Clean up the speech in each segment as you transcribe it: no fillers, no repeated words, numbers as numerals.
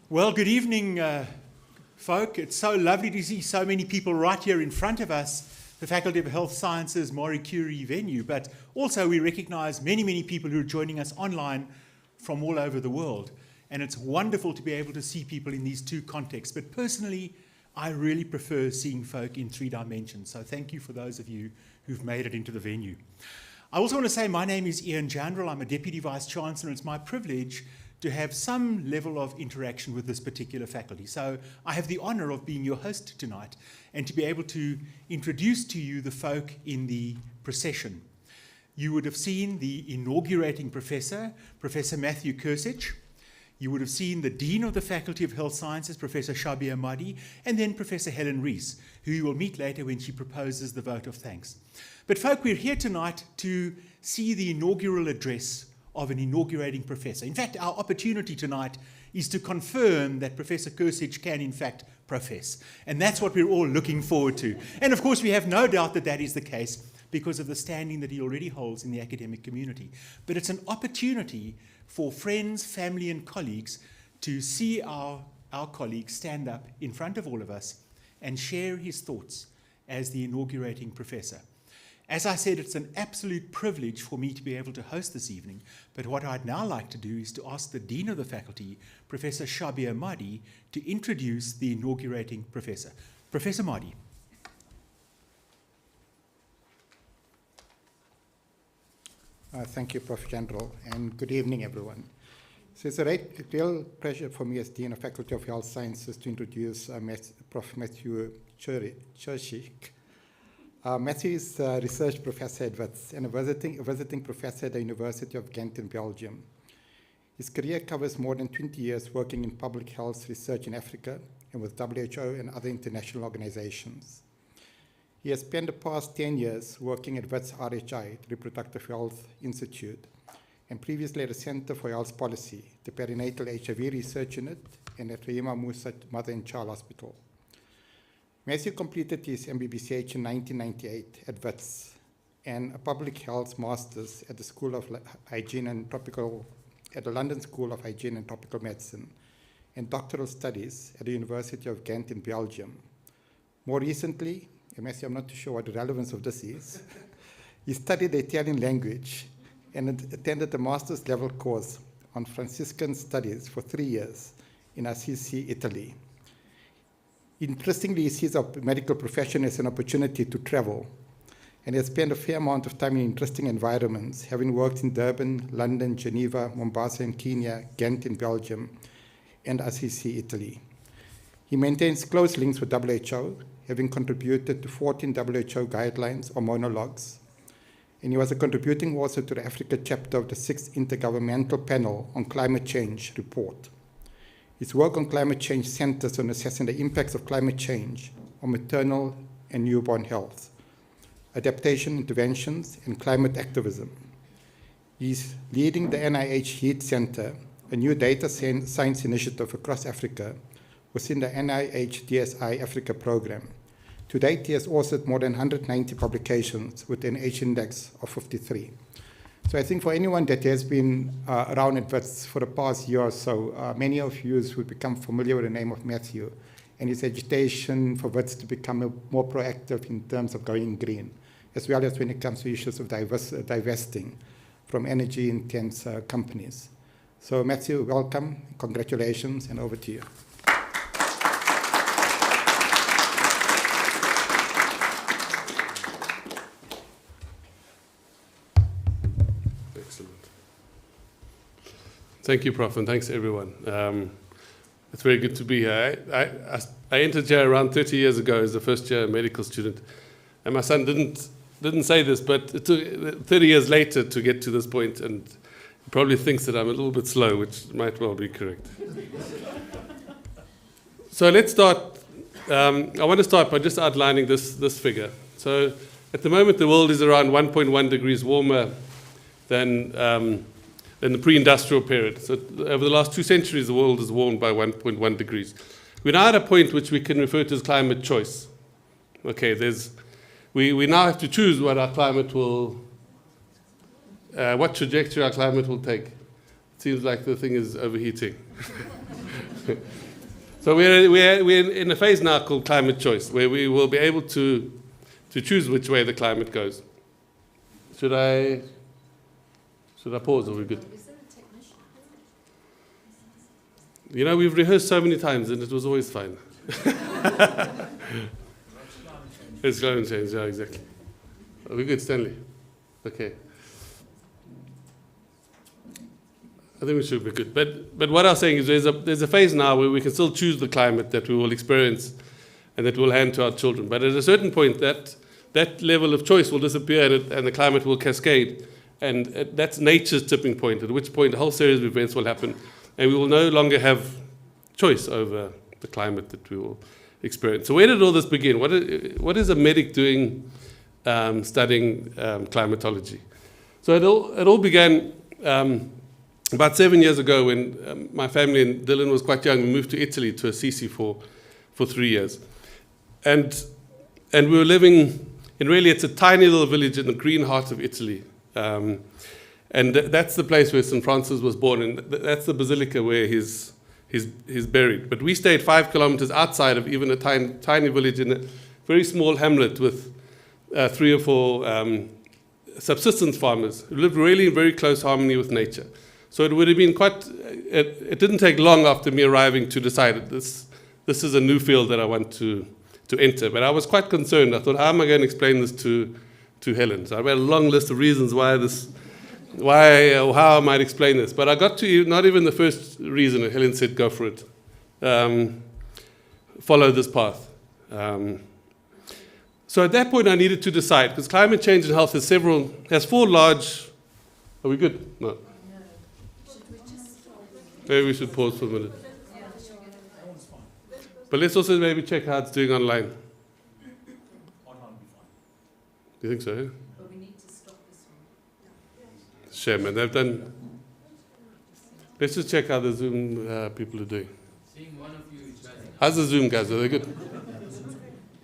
Well, good evening, folk. It's so lovely to see so many people right here in front of us, the Faculty of Health Sciences Marie Curie venue, but also we recognize many people who are joining us online from all over the world. And it's wonderful to be able to see people in these two contexts. But personally, I really prefer seeing folk in three dimensions. So thank you for those of you who've made it into the venue. I also want to say my name is Ian Jandrell. I'm a Deputy Vice Chancellor. It's my privilege to have some level of interaction with this particular faculty. So I have the honor of being your host tonight and to be able to introduce to you the folk in the procession. You would have seen the inaugurating professor, Professor Matthew Chersich. You would have seen the Dean of the Faculty of Health Sciences, Professor Shabir Mahdi, and then Professor Helen Rees, who you will meet later when she proposes the vote of thanks. But folk, we're here tonight to see the inaugural address of an inaugurating professor. In fact, our opportunity tonight is to confirm that Professor Chersich can in fact profess. And that's what we're all looking forward to. And of course, we have no doubt that that is the case because of the standing that he already holds in the academic community. But it's an opportunity for friends, family, and colleagues to see our colleague stand up in front of all of us and share his thoughts as the inaugurating professor. As I said, it's an absolute privilege for me to be able to host this evening, but what I'd now like to do is to ask the Dean of the Faculty, Professor Shabir Mahdi, to introduce the inaugurating professor. Professor Mahdi. Thank you, Prof. General, and good evening, everyone. So it's a real pleasure for me as Dean of Faculty of Health Sciences to introduce Prof. Matthew Chersich. Matthew is a research professor at Wits and a visiting professor at the University of Ghent in Belgium. His career covers more than 20 years working in public health research in Africa and with WHO and other international organizations. He has spent the past 10 years working at Wits RHI, the Reproductive Health Institute, and previously at the Center for Health Policy, the Perinatal HIV Research Unit, and at Rahima Musa Mother and Child Hospital. Matthew completed his MBBCH in 1998 at Wits and a public health master's at the School of Hygiene and at the London School of Hygiene and Tropical Medicine, and doctoral studies at the University of Ghent in Belgium. More recently, and Matthew, I'm not too sure what the relevance of this is, he studied the Italian language and attended a master's level course on Franciscan studies for 3 years in Assisi, Italy. Interestingly, he sees our medical profession as an opportunity to travel, and he has spent a fair amount of time in interesting environments, having worked in Durban, London, Geneva, Mombasa in Kenya, Ghent in Belgium, and Assisi, Italy. He maintains close links with WHO, having contributed to 14 WHO guidelines or monologues, and he was a contributing author to the Africa chapter of the 6th Intergovernmental Panel on Climate Change report. His work on climate change centers on assessing the impacts of climate change on maternal and newborn health, adaptation interventions, and climate activism. He's leading the NIH HEAT Center, a new data science initiative across Africa within the NIH DSI Africa program. To date, he has authored more than 190 publications with an H index of 53. So I think for anyone that has been around at Wits for the past year or so, many of you would become familiar with the name of Matthew and his agitation for Wits to become more proactive in terms of going green, as well as when it comes to issues of divesting from energy-intense companies. So Matthew, welcome, congratulations, and over to you. Thank you, Prof, and thanks everyone. It's very good to be here. I entered here around 30 years ago as a first-year medical student, and my son didn't say this, but it took 30 years later to get to this point, and he probably thinks that I'm a little bit slow, which might well be correct. So let's start. I want to start by just outlining this figure. So at the moment, the world is around 1.1 degrees warmer than in the pre-industrial period. So over the last 2 centuries, the world has warmed by 1.1 degrees. We're now at a point which we can refer to as climate choice. Okay, we now have to choose what our climate will, what trajectory our climate will take. It seems like the thing is overheating. So we're in a phase now called climate choice, where we will be able to choose which way the climate goes. Should I pause, or are we good? You know, we've rehearsed so many times and it was always fine. It's climate change, yeah, exactly. Are we good, Stanley? Okay. I think we should be good. But what I was saying is there's a phase now where we can still choose the climate that we will experience and that we'll hand to our children. But at a certain point, that level of choice will disappear and the climate will cascade. And that's nature's tipping point, at which point a whole series of events will happen. And we will no longer have choice over the climate that we will experience. So where did all this begin? What is a medic doing studying climatology? So it all began about 7 years ago when my family and Dylan was quite young. We moved to Italy, to Assisi for 3 years. And we were living in, really, it's a tiny little village in the green heart of Italy. And that's the place where St. Francis was born, and that's the basilica where he's buried. But we stayed 5 kilometers outside of even a tiny village in a very small hamlet with 3 or 4 subsistence farmers who lived really in very close harmony with nature. So it would have been it didn't take long after me arriving to decide that this is a new field that I want to enter. But I was quite concerned. I thought, how am I going to explain this to Helen? So I had a long list of reasons why or how I might explain this. But I got to not even the first reason, and Helen said, go for it. Follow this path. So at that point I needed to decide, because climate change and health has 4 large... Are we good? No. Maybe we should pause for a minute. But let's also maybe check how it's doing online. Do you think so? Yeah? But we need to stop this one. Shame, man. They've done... Let's just check how the Zoom people are doing. Seeing one of you is better. How's the Zoom guys? Are they good?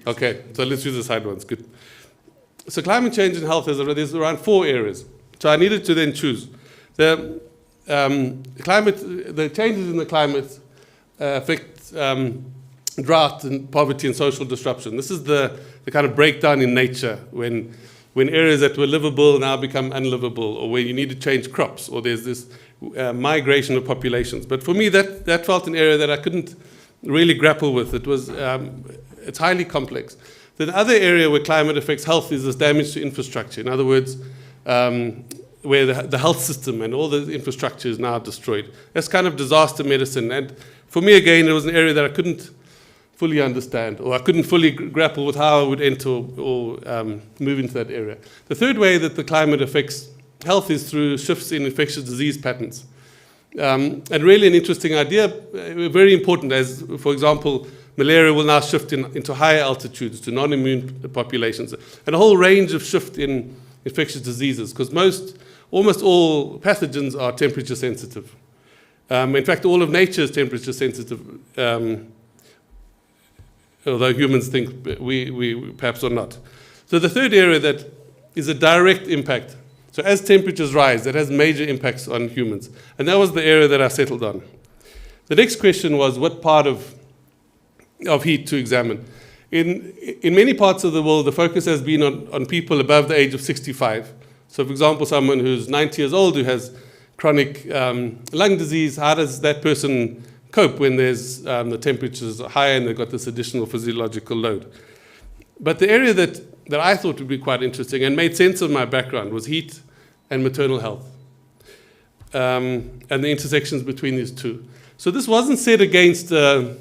Okay, so let's use the side ones. Good. So climate change and health, there's around 4 areas. So I needed to then choose. The changes in the climate affect drought and poverty and social disruption. This is the kind of breakdown in nature when areas that were livable now become unlivable, or where you need to change crops, or there's this migration of populations. But for me, that felt an area that I couldn't really grapple with. It's highly complex. The other area where climate affects health is this damage to infrastructure. In other words, where the health system and all the infrastructure is now destroyed. That's kind of disaster medicine. And for me, again, it was an area that I couldn't fully understand, or I couldn't fully grapple with how I would enter or move into that area. The third way that the climate affects health is through shifts in infectious disease patterns. And really an interesting idea, very important, as, for example, malaria will now shift into higher altitudes to non-immune populations, and a whole range of shift in infectious diseases, because almost all pathogens are temperature sensitive. In fact, all of nature is temperature sensitive, although humans think we perhaps are not. So the third area that is a direct impact. So as temperatures rise, that has major impacts on humans. And that was the area that I settled on. The next question was what part of heat to examine. In many parts of the world, the focus has been on people above the age of 65. So, for example, someone who's 90 years old who has chronic lung disease, how does that person cope when there's the temperatures are high and they've got this additional physiological load? But the area that I thought would be quite interesting and made sense of my background was heat and maternal health, and the intersections between these two. So this wasn't set against... it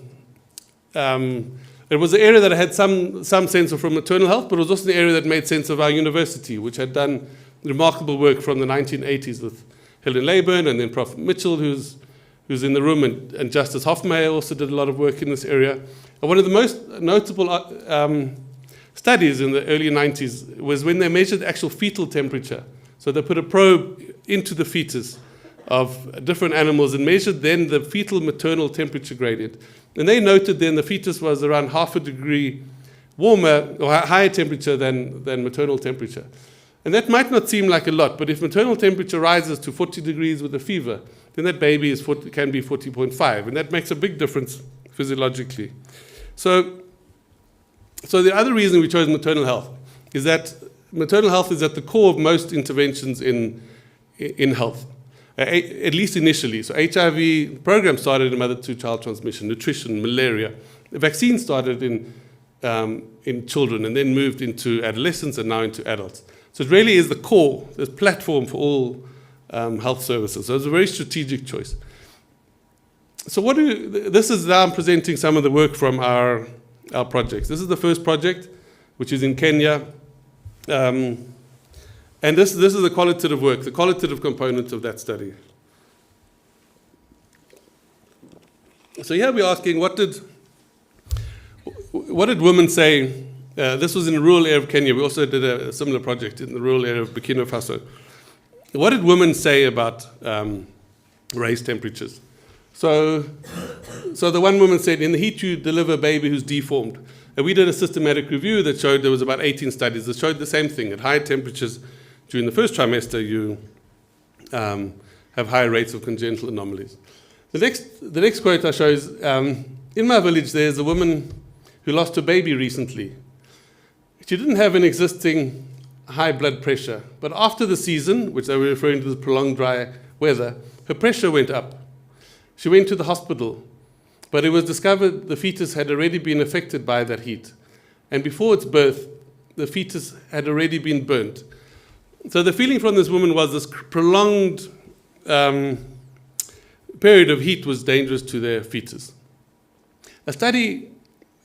was an area that I had some sense of from maternal health, but it was also an area that made sense of our university, which had done remarkable work from the 1980s with Helen Leyburn, and then Prof. Mitchell, who's in the room, and Justice Hofmeyr also did a lot of work in this area. And one of the most notable studies in the early 90s was when they measured the actual fetal temperature. So they put a probe into the fetus of different animals and measured then the fetal maternal temperature gradient. And they noted then the fetus was around 0.5 degree warmer or higher temperature than maternal temperature. And that might not seem like a lot, but if maternal temperature rises to 40 degrees with a fever, then that baby can be 40.5, and that makes a big difference physiologically. So the other reason we chose maternal health is that maternal health is at the core of most interventions in health, at least initially. So HIV program started in mother-to-child transmission, nutrition, malaria. The vaccine started in children and then moved into adolescents and now into adults. So it really is the core, this platform for all health services. So it's a very strategic choice. So this is now I'm presenting some of the work from our projects. This is the first project, which is in Kenya. And this is the qualitative work, the qualitative component of that study. So here we're asking, what did women say? This was in the rural area of Kenya. We also did a similar project in the rural area of Burkina Faso. What did women say about raised temperatures? So the one woman said, in the heat you deliver a baby who's deformed. And we did a systematic review that showed there was about 18 studies that showed the same thing. At high temperatures during the first trimester, you have higher rates of congenital anomalies. The next quote I show is, in my village there's a woman who lost her baby recently. She didn't have an existing high blood pressure, but after the season, which they were referring to as prolonged dry weather, her pressure went up. She went to the hospital, but it was discovered the fetus had already been affected by that heat. And before its birth, the fetus had already been burnt. So the feeling from this woman was this prolonged period of heat was dangerous to their fetus. A study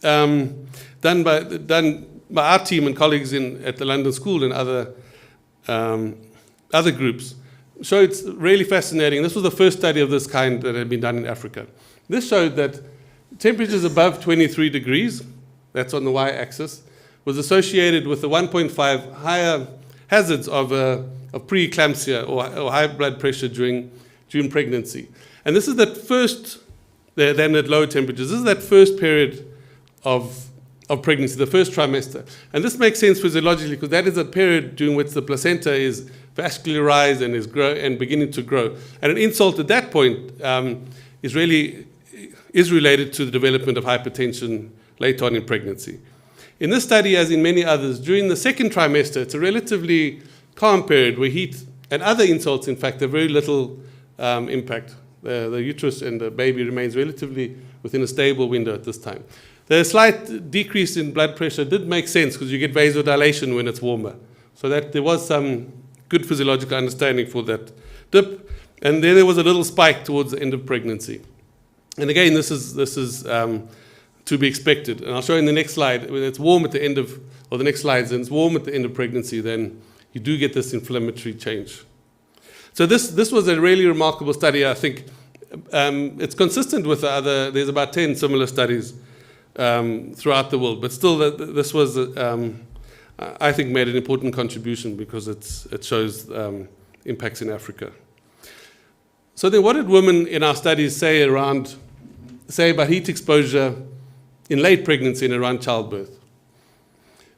done by our team and colleagues at the London School and other groups showed it's really fascinating. This was the first study of this kind that had been done in Africa. This showed that temperatures above 23 degrees, that's on the y-axis, was associated with the 1.5 higher hazards of preeclampsia or high blood pressure during pregnancy. And this is that first, then at low temperatures, this is that first period of pregnancy, the first trimester. And this makes sense physiologically because that is a period during which the placenta is vascularized and is beginning to grow. And an insult at that point is related to the development of hypertension later on in pregnancy. In this study, as in many others, during the second trimester, it's a relatively calm period where heat and other insults, in fact, have very little impact. The uterus and the baby remains relatively within a stable window at this time. The slight decrease in blood pressure did make sense because you get vasodilation when it's warmer. So that there was some good physiological understanding for that dip. And then there was a little spike towards the end of pregnancy. And again, this is to be expected. And I'll show you in the next slide, when it's warm at the end of, or the next slides, and it's warm at the end of pregnancy, then you do get this inflammatory change. So this was a really remarkable study. I think it's consistent with the other, there's about 10 similar studies throughout the world. But still, this was, I think, made an important contribution because it shows impacts in Africa. So then what did women in our studies say about heat exposure in late pregnancy and around childbirth?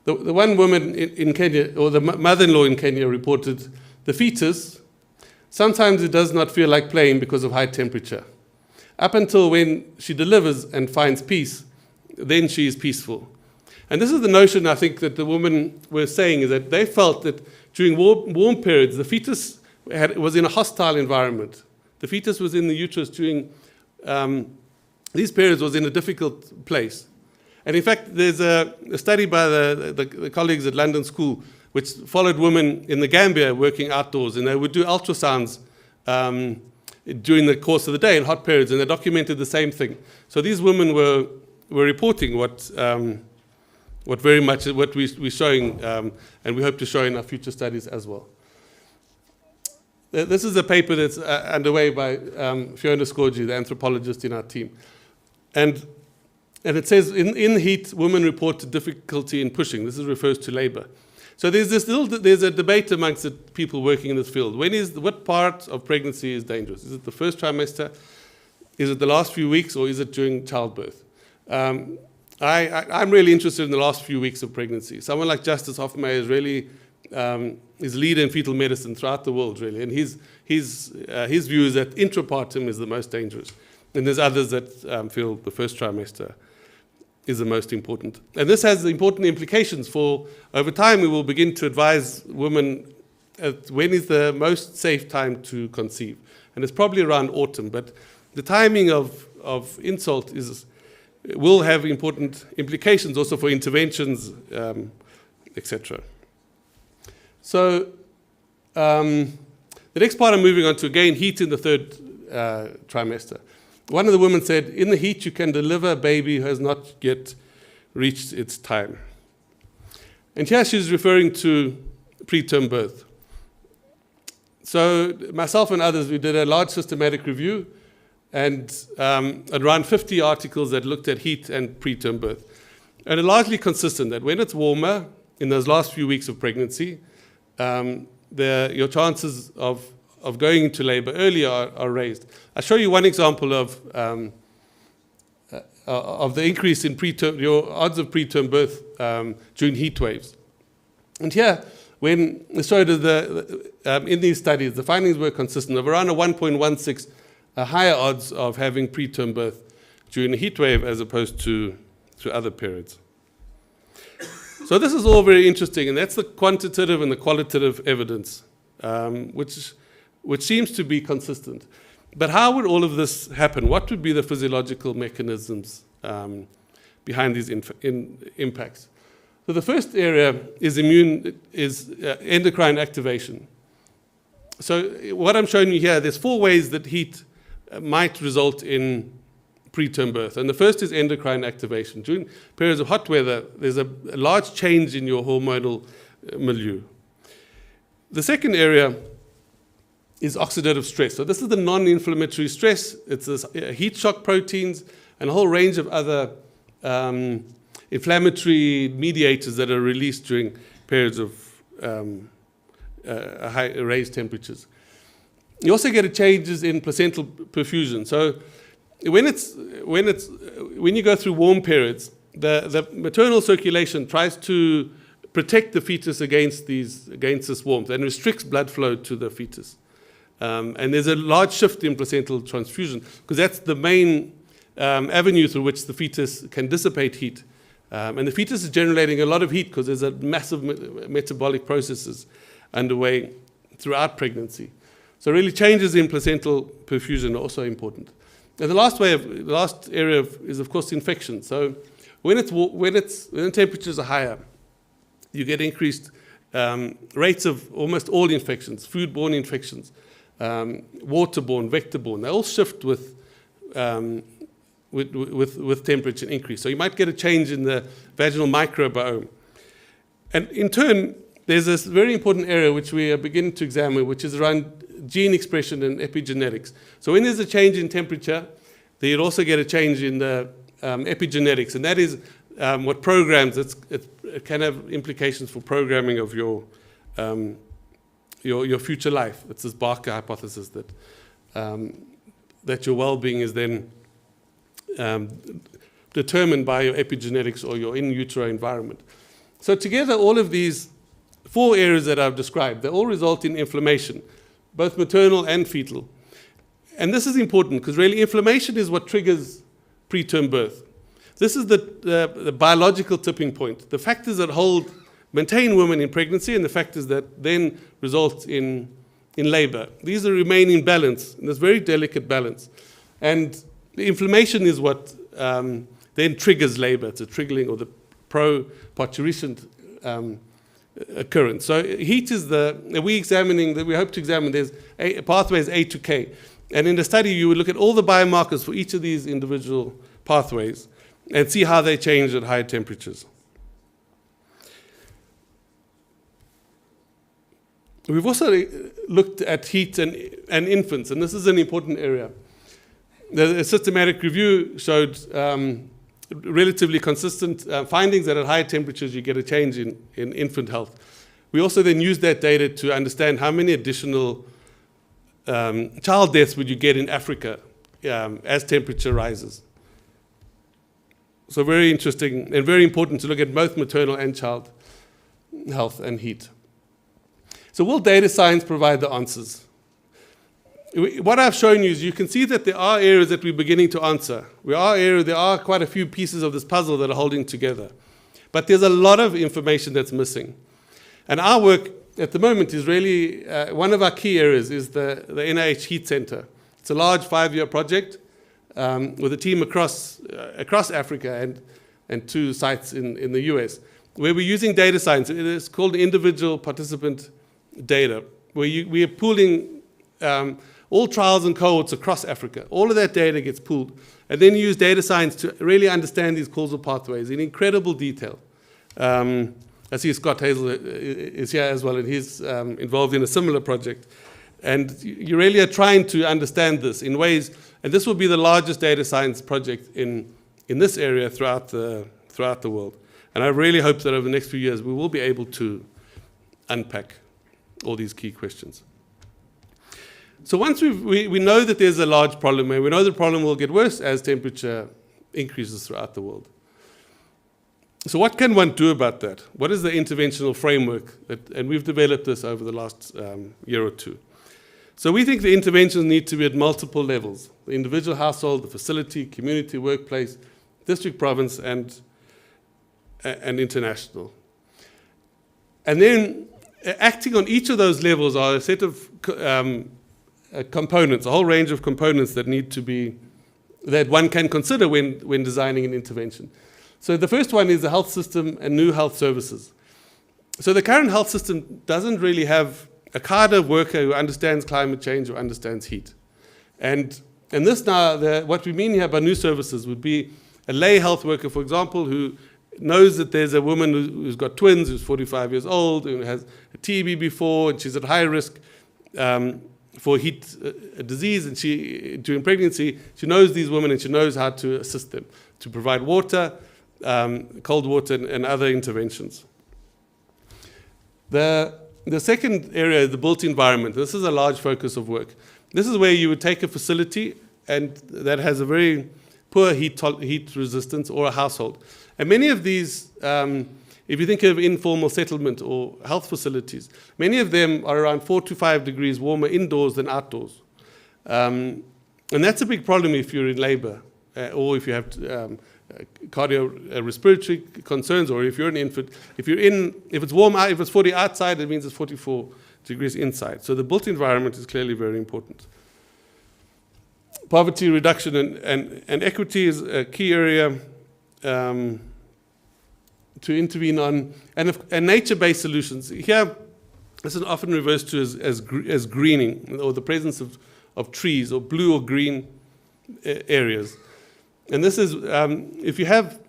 The one woman in Kenya, or the mother-in-law in Kenya, reported the fetus, sometimes it does not feel like playing because of high temperature. Up until when she delivers and finds peace, then she is peaceful. And this is the notion, I think, that the women were saying, is that they felt that during warm periods, the fetus was in a hostile environment. The fetus was in the uterus during these periods, was in a difficult place. And in fact, there's a study by the colleagues at London School which followed women in the Gambia working outdoors, and they would do ultrasounds during the course of the day in hot periods, and they documented the same thing. So these women were reporting what we're showing, and we hope to show in our future studies as well. This is a paper that's underway by Fiona Scorgi, the anthropologist in our team. And it says, in the heat, women report difficulty in pushing. This refers to labor. So there's a debate amongst the people working in this field. What part of pregnancy is dangerous? Is it the first trimester? Is it the last few weeks, or is it during childbirth? I'm really interested in the last few weeks of pregnancy. Someone like Justice Hofmeyr is really is leader in fetal medicine throughout the world, really. And his view is that intrapartum is the most dangerous. And there's others that feel the first trimester is the most important. And this has important implications for, over time, we will begin to advise women when is the most safe time to conceive. And it's probably around autumn, but the timing of insult will have important implications also for interventions, etc. So the next part I'm moving on to, again, heat in the third trimester. One of the women said, in the heat you can deliver a baby who has not yet reached its time. And here she's referring to preterm birth. So myself and others, we did a large systematic review and around 50 articles that looked at heat and preterm birth. And it's largely consistent that when it's warmer, in those last few weeks of pregnancy, your chances of going into labor early are raised. I'll show you one example of the increase in your odds of preterm birth during heat waves. And here, when showed in these studies, the findings were consistent of around a 1.16 higher odds of having preterm birth during a heat wave as opposed to other periods. So this is all very interesting, and that's the quantitative and the qualitative evidence, which seems to be consistent. But how would all of this happen? What would be the physiological mechanisms behind these impacts? So the first area is endocrine activation. So what I'm showing you here, there's 4 ways that heat might result in preterm birth. And the first is endocrine activation. During periods of hot weather, there's a large change in your hormonal milieu. The second area is oxidative stress. So this is the non-inflammatory stress. It's this heat shock proteins and a whole range of other inflammatory mediators that are released during periods of high raised temperatures. You also get changes in placental perfusion. So when you go through warm periods, the maternal circulation tries to protect the fetus against this warmth and restricts blood flow to the fetus. And there's a large shift in placental transfusion because that's the main avenue through which the fetus can dissipate heat. And the fetus is generating a lot of heat because there's a massive metabolic processes underway throughout pregnancy. So really changes in placental perfusion are also important. And the last area is of course infection. So when the temperatures are higher, you get increased rates of almost all infections, foodborne infections, waterborne, vector-borne. They all shift with temperature increase. So you might get a change in the vaginal microbiome. And in turn, there's this very important area which we are beginning to examine, which is around gene expression and epigenetics. So when there's a change in temperature, then you'd also get a change in the epigenetics, and that is what programs. It can have implications for programming of your future life. It's this Barker hypothesis that your well-being is then determined by your epigenetics or your in utero environment. So together, all of these 4 areas that I've described, they all result in inflammation, both maternal and fetal. And this is important because really inflammation is what triggers preterm birth. This is the biological tipping point, the factors that maintain women in pregnancy and the factors that then result in labor. These are remain in balance, in this very delicate balance. And the inflammation is what then triggers labor. It's a triggering or the pro-parturition occurrence. So heat is we hope to examine, there's pathways A to K. And in the study, you would look at all the biomarkers for each of these individual pathways and see how they change at higher temperatures. We've also looked at heat and infants, and this is an important area. The systematic review showed relatively consistent findings that at higher temperatures you get a change in infant health. We also then used that data to understand how many additional child deaths would you get in Africa as temperature rises. So very interesting and very important to look at both maternal and child health and heat. So will data science provide the answers? What I've shown you is you can see that there are areas that we're beginning to answer. There are quite a few pieces of this puzzle that are holding together. But there's a lot of information that's missing. And our work at the moment is really, one of our key areas is the NIH Heat Center. It's a large 5-year project with a team across Africa and 2 sites in the US, where we're using data science. It is called individual participant data, where we are pooling all trials and cohorts across Africa. All of that data gets pooled. And then you use data science to really understand these causal pathways in incredible detail. I see Scott Hazel is here as well, and he's involved in a similar project. And you really are trying to understand this in ways, and this will be the largest data science project in this area throughout the world. And I really hope that over the next few years we will be able to unpack all these key questions. So once we know that there's a large problem, and we know the problem will get worse as temperature increases throughout the world. So what can one do about that? What is the interventional framework? And we've developed this over the last year or 2. So we think the interventions need to be at multiple levels: the individual household, the facility, community, workplace, district, province, and international. And then acting on each of those levels are a set of components, a whole range of components that one can consider when designing an intervention. So the first one is the health system and new health services. So the current health system doesn't really have a cadre worker who understands climate change or understands heat. And this now, what we mean here by new services would be a lay health worker, for example, who knows that there's a woman who's got twins, who's 45 years old, who has a TB before, and she's at high risk for heat disease, and during pregnancy, she knows these women and she knows how to assist them, to provide water, cold water, and other interventions. The second area is the built environment. This is a large focus of work. This is where you would take a facility that has a very poor heat resistance, or a household. And many of these, if you think of informal settlement or health facilities, many of them are around 4 to 5 degrees warmer indoors than outdoors. And that's a big problem if you're in labor, or if you have cardiorespiratory concerns, or if you're an infant. If it's warm out, if it's 40 outside, it means it's 44 degrees inside. So the built environment is clearly very important. Poverty reduction and equity is a key area to intervene on, and nature-based solutions. Here, this is often referred to as greening, or the presence of trees, or blue or green areas. And this is, if you have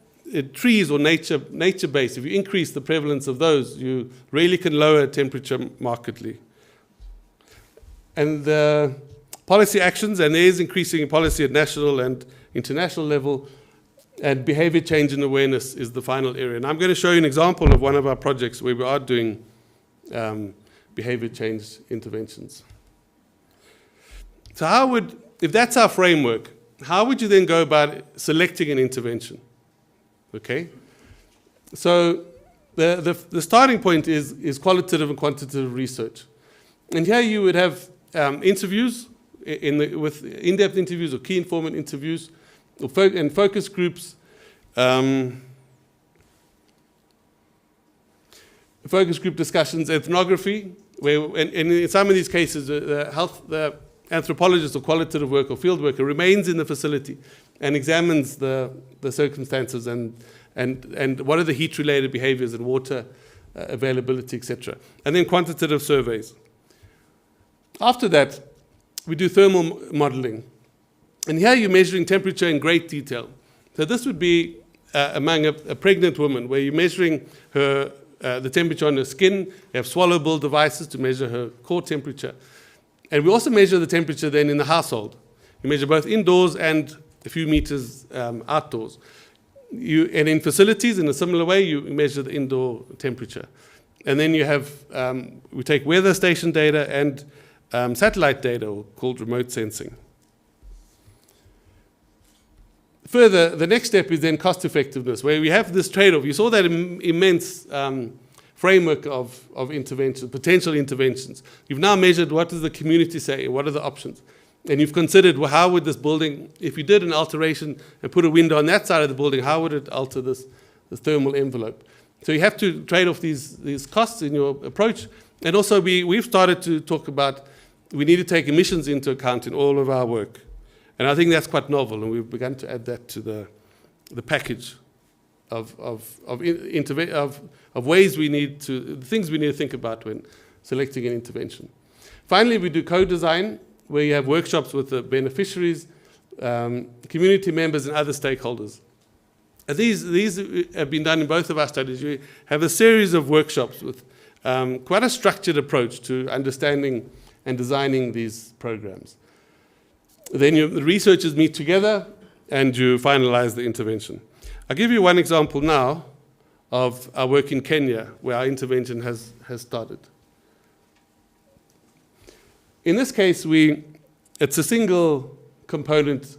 trees or nature-based, if you increase the prevalence of those, you really can lower temperature markedly. And the policy actions, and there is increasing policy at national and international level, and behavior change and awareness is the final area. And I'm going to show you an example of one of our projects where we are doing behavior change interventions. So if that's our framework, how would you then go about selecting an intervention? Okay? So the starting point is qualitative and quantitative research. And here you would have interviews with in-depth interviews or key informant interviews, and focus groups, focus group discussions, ethnography, and in some of these cases, the anthropologist or qualitative worker or field worker remains in the facility and examines the circumstances and what are the heat-related behaviors and water availability, etc. And then quantitative surveys. After that, we do thermal modeling. And here you're measuring temperature in great detail. So this would be among a pregnant woman, where you're measuring the temperature on her skin. You have swallowable devices to measure her core temperature. And we also measure the temperature then in the household. You measure both indoors and a few meters outdoors. And in facilities, in a similar way, you measure the indoor temperature. And then you have, we take weather station data and satellite data, called remote sensing. Further, the next step is then cost effectiveness, where we have this trade-off. You saw that immense framework of intervention, potential interventions. You've now measured what does the community say, what are the options. And you've considered, well, how would this building, if you did an alteration and put a window on that side of the building, how would it alter the thermal envelope? So you have to trade off these costs in your approach. And also we've started to talk about we need to take emissions into account in all of our work. And I think that's quite novel, and we've begun to add that to the package of ways we need to, the things we need to think about when selecting an intervention. Finally, we do co-design, where you have workshops with the beneficiaries, community members, and other stakeholders. And these have been done in both of our studies. You have a series of workshops with quite a structured approach to understanding and designing these programs. Then the researchers meet together and you finalize the intervention. I'll give you one example now of our work in Kenya, where our intervention has started. In this case, it's a single component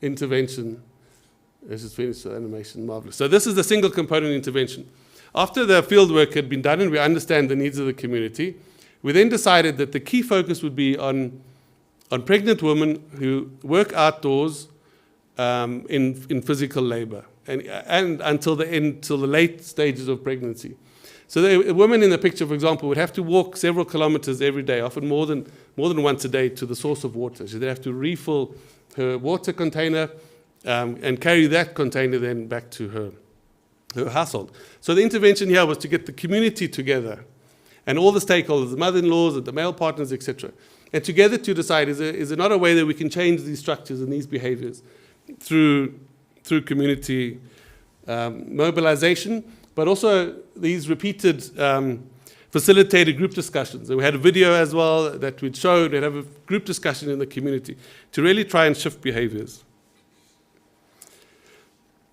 intervention. Let's just finish the animation, marvelous. So this is the single component intervention. After the field work had been done and we understand the needs of the community, we then decided that the key focus would be on pregnant women who work outdoors in physical labor and until the late stages of pregnancy. So the woman in the picture, for example, would have to walk several kilometers every day, often more than once a day, to the source of water. So they'd have to refill her water container and carry that container then back to her household. So the intervention here was to get the community together and all the stakeholders, the mother-in-laws and the male partners, etc., and together to decide, is there not a way that we can change these structures and these behaviors through community mobilization, but also these repeated facilitated group discussions. And we had a video as well that we'd showed. We'd have a group discussion in the community to really try and shift behaviors.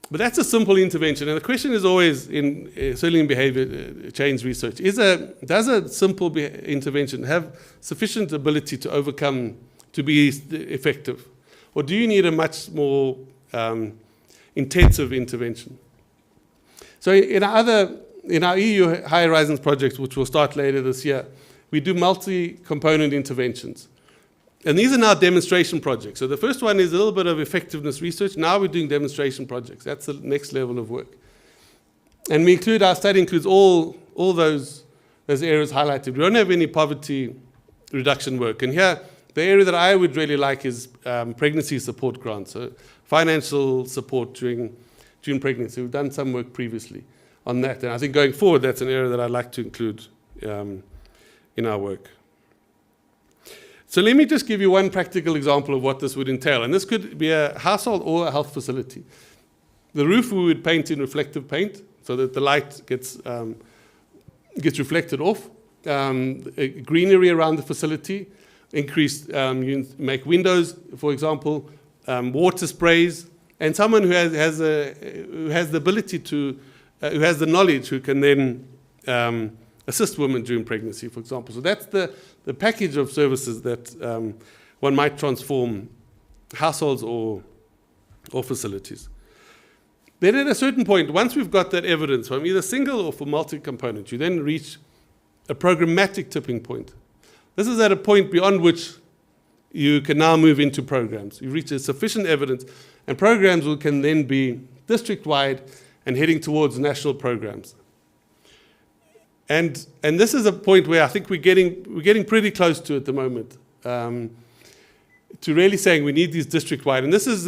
But that's a simple intervention. And the question is always, certainly in behavior change research, does a simple intervention have sufficient ability to overcome, to be effective? Or do you need a much more intensive intervention? So in our EU High Horizons project, which will start later this year, we do multi-component interventions. And these are now demonstration projects. So the first one is a little bit of effectiveness research. Now we're doing demonstration projects. That's the next level of work. And our study includes all those areas highlighted. We don't have any poverty reduction work. And here, the area that I would really like is pregnancy support grants, so financial support during pregnancy. We've done some work previously on that. And I think going forward, that's an area that I'd like to include in our work. So let me just give you one practical example of what this would entail. And this could be a household or a health facility. The roof we would paint in reflective paint so that the light gets reflected off. Greenery around the facility. You make windows, for example, water sprays, and someone who has the ability to, who has the knowledge, who can then assist women during pregnancy, for example. So that's the package of services that one might transform households or facilities. Then at a certain point, once we've got that evidence from either single or for multi-component, you then reach a programmatic tipping point. This is at a point beyond which you can now move into programs. You reach a sufficient evidence, and programs can then be district-wide and heading towards national programs. And this is a point where I think we're getting pretty close to at the moment, to really saying we need these district-wide. And this is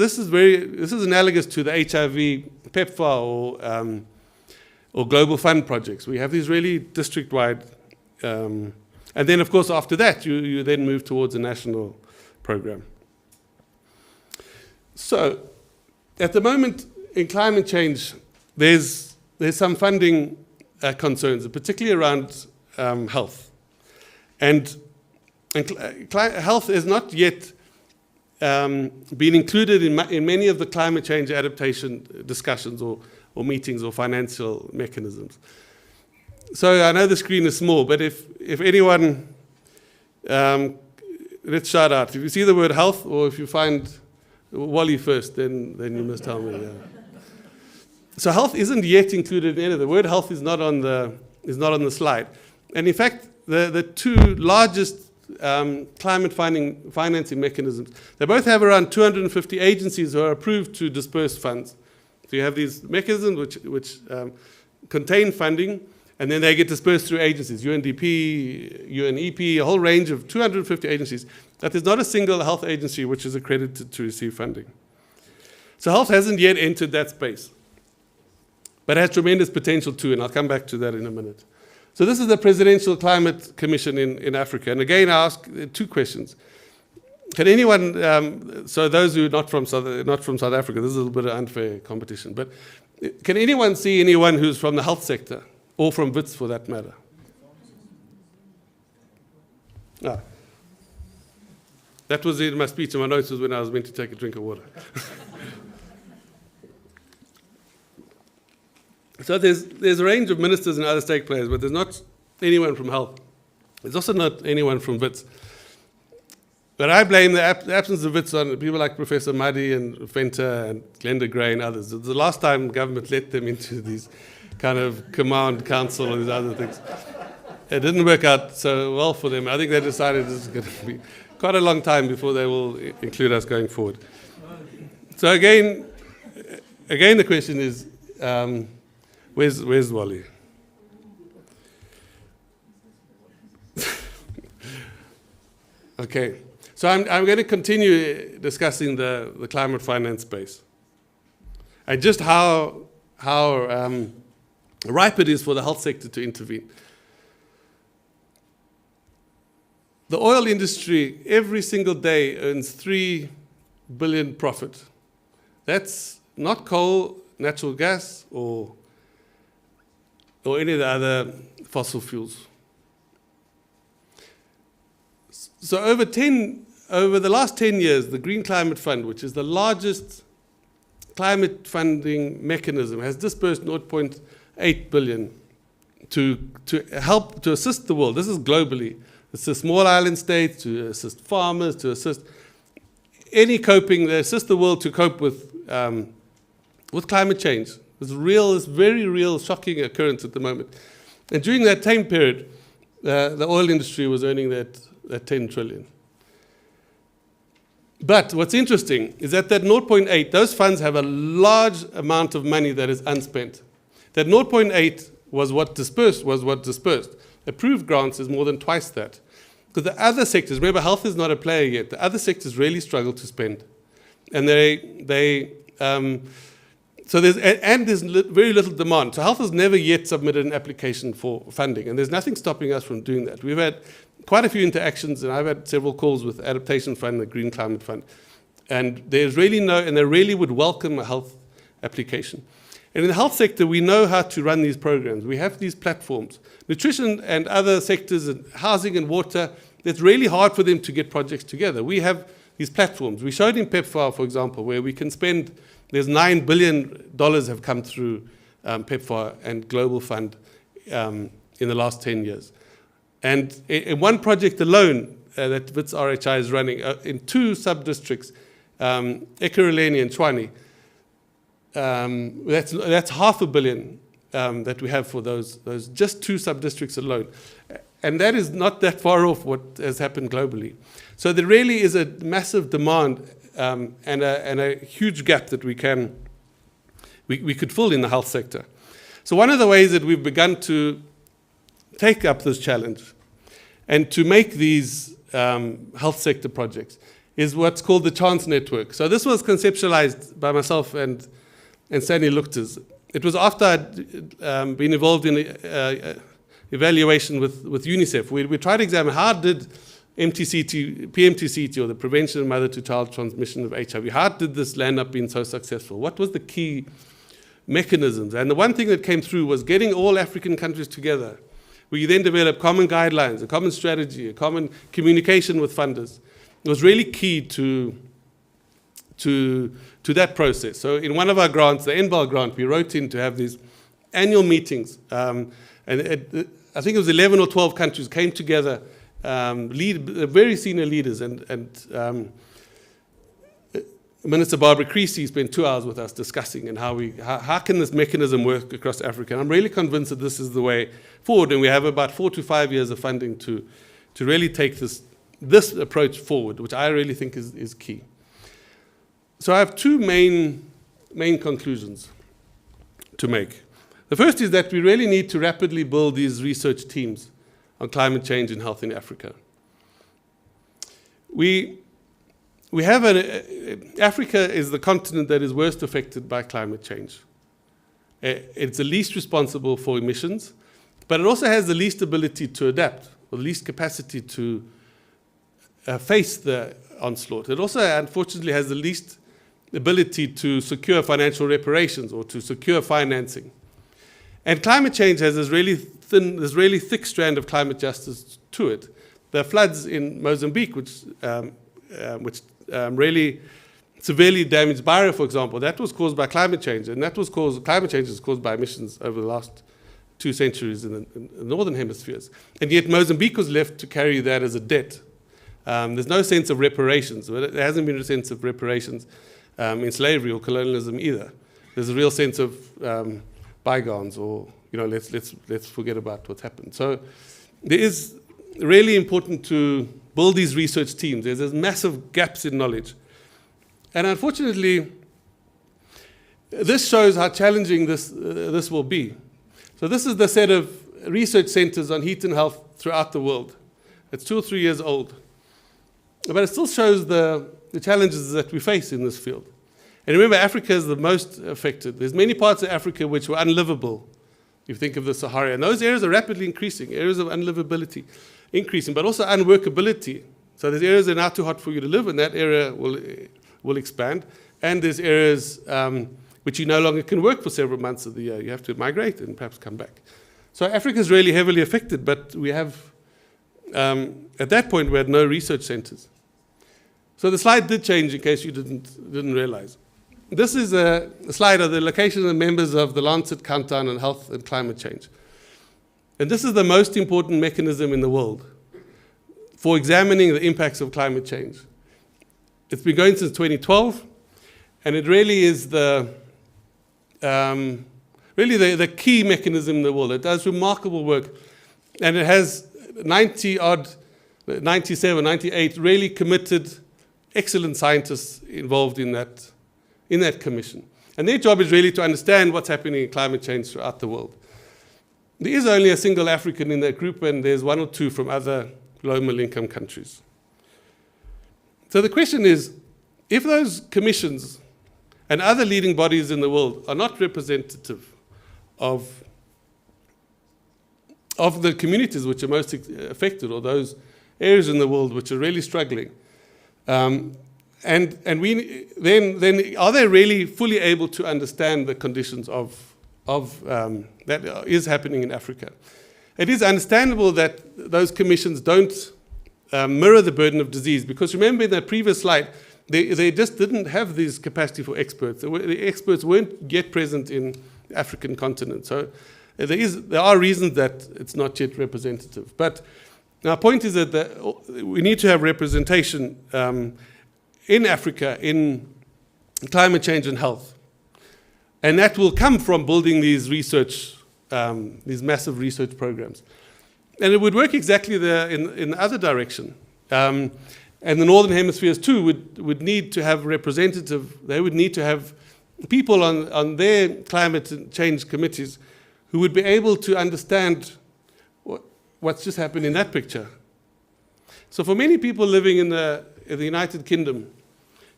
analogous to the HIV PEPFAR or Global Fund projects. We have these really district-wide, and then of course after that you then move towards a national program. So at the moment in climate change, there's some funding concerns, particularly around health. And health has not yet been included in many of the climate change adaptation discussions or meetings or financial mechanisms. So I know the screen is small, but if anyone, let's shout out. If you see the word health, or if you find Wally first, then you must tell me. So health isn't yet included in any of the word health is not on the slide. And in fact, the two largest climate financing mechanisms, they both have around 250 agencies who are approved to disperse funds. So you have these mechanisms which contain funding, and then they get dispersed through agencies, UNDP, UNEP, a whole range of 250 agencies. But there's not a single health agency which is accredited to receive funding. So health hasn't yet entered that space, but has tremendous potential too, and I'll come back to that in a minute. So this is the Presidential Climate Commission in Africa. And again, I ask two questions. Can anyone, so those who are not from South Africa, this is a little bit of unfair competition, but can anyone see anyone who's from the health sector, or from WITS for that matter? Ah. That was in my speech, and my notes was when I was meant to take a drink of water. So there's a range of ministers and other stake players, but there's not anyone from health. There's also not anyone from WITS. But I blame the absence of WITS on people like Professor Muddy and Fenter and Glenda Gray and others. It's the last time government let them into these kind of command council and these other things. It didn't work out so well for them. I think they decided this is going to be quite a long time before they will include us going forward. So again, the question is, where's Wally? Okay, so I'm going to continue discussing the climate finance space and just how ripe it is for the health sector to intervene. The oil industry every single day earns $3 billion profit. That's not coal, natural gas, or any of the other fossil fuels. So over the last 10 years, the Green Climate Fund, which is the largest climate funding mechanism, has disbursed 0.8 billion to help to assist the world. This is globally. Assist small island states, to assist farmers, to assist any coping, they assist the world to cope with climate change. It's very real, shocking occurrence at the moment. And during that time period, the oil industry was earning that 10 trillion. But what's interesting is that 0.8, those funds have a large amount of money that is unspent. That 0.8 was what dispersed. Approved grants is more than twice that. Because the other sectors, remember, health is not a player yet. The other sectors really struggle to spend. And so there's very little demand. So health has never yet submitted an application for funding, and there's nothing stopping us from doing that. We've had quite a few interactions, and I've had several calls with the Adaptation Fund, the Green Climate Fund, and there's really and they really would welcome a health application. And in the health sector, we know how to run these programs. We have these platforms. Nutrition and other sectors, and housing and water, it's really hard for them to get projects together. We have these platforms. We showed in PEPFAR, for example, where we can spend, there's $9 billion have come through PEPFAR and Global Fund in the last 10 years. And in one project alone that WITS RHI is running, in two sub-districts, Ekurhuleni and Tshwane, that's $500 million that we have for those just two sub-districts alone. And that is not that far off what has happened globally. So there really is a massive demand and a huge gap that we could fill in the health sector. So one of the ways that we've begun to take up this challenge and to make these health sector projects is what's called the Chance Network. So this was conceptualized by myself and Sandy Luchters. It was after I'd been involved in evaluation with UNICEF. We tried to examine how did PMTCT, or the Prevention of Mother-to-Child Transmission of HIV, how did this land up being so successful? What was the key mechanisms? And the one thing that came through was getting all African countries together. We then developed common guidelines, a common strategy, a common communication with funders. It was really key to that process. So in one of our grants, the NBAL grant, we wrote in to have these annual meetings. I think it was 11 or 12 countries came together, very senior leaders, and Minister Barbara Creasy spent 2 hours with us discussing and how can this mechanism work across Africa. And I'm really convinced that this is the way forward, and we have about 4 to 5 years of funding to really take this approach forward, which I really think is key. So I have two main conclusions to make. The first is that we really need to rapidly build these research teams on climate change and health in Africa. Africa is the continent that is worst affected by climate change. It's the least responsible for emissions, but it also has the least ability to adapt, or the least capacity to face the onslaught. It also, unfortunately, has the least ability to secure financial reparations or to secure financing. And climate change has this really thick strand of climate justice to it. The floods in Mozambique, which really severely damaged Beira, for example, that was caused by climate change, and climate change is caused by emissions over the last 2 centuries in the northern hemispheres. And yet Mozambique was left to carry that as a debt. There's no sense of reparations. There hasn't been a sense of reparations in slavery or colonialism either. There's a real sense of bygones, or let's forget about what's happened. So it is really important to build these research teams. There's massive gaps in knowledge. And unfortunately, this shows how challenging this will be. So this is the set of research centers on heat and health throughout the world. It's 2 or 3 years old. But it still shows the challenges that we face in this field. And remember, Africa is the most affected. There's many parts of Africa which were unlivable. If you think of the Sahara, and those areas are rapidly increasing, areas of unlivability increasing, but also unworkability. So there's areas that are now too hot for you to live, and that area will expand. And there's areas which you no longer can work for several months of the year. You have to migrate and perhaps come back. So Africa is really heavily affected, but we have, at that point, we had no research centers. So the slide did change, in case you didn't realize. This is a slide of the location of the members of the Lancet Countdown on Health and Climate Change. And this is the most important mechanism in the world for examining the impacts of climate change. It's been going since 2012, and it really is the key mechanism in the world. It does remarkable work, and it has 98 really committed, excellent scientists involved in that commission. And their job is really to understand what's happening in climate change throughout the world. There is only a single African in that group, and there's 1 or 2 from other low middle income countries. So the question is, if those commissions and other leading bodies in the world are not representative of the communities which are most affected, or those areas in the world which are really struggling, then are they really fully able to understand the conditions of that is happening in Africa? It is understandable that those commissions don't mirror the burden of disease, because remember in that previous slide, they just didn't have this capacity for experts. The experts weren't yet present in the African continent. So there are reasons that it's not yet representative. But our point is that we need to have representation in Africa in climate change and health. And that will come from building these these massive research programs. And it would work exactly in the other direction. And the Northern Hemispheres too would need to have they would need to have people on their climate change committees who would be able to understand what's just happened in that picture. So for many people living in the United Kingdom,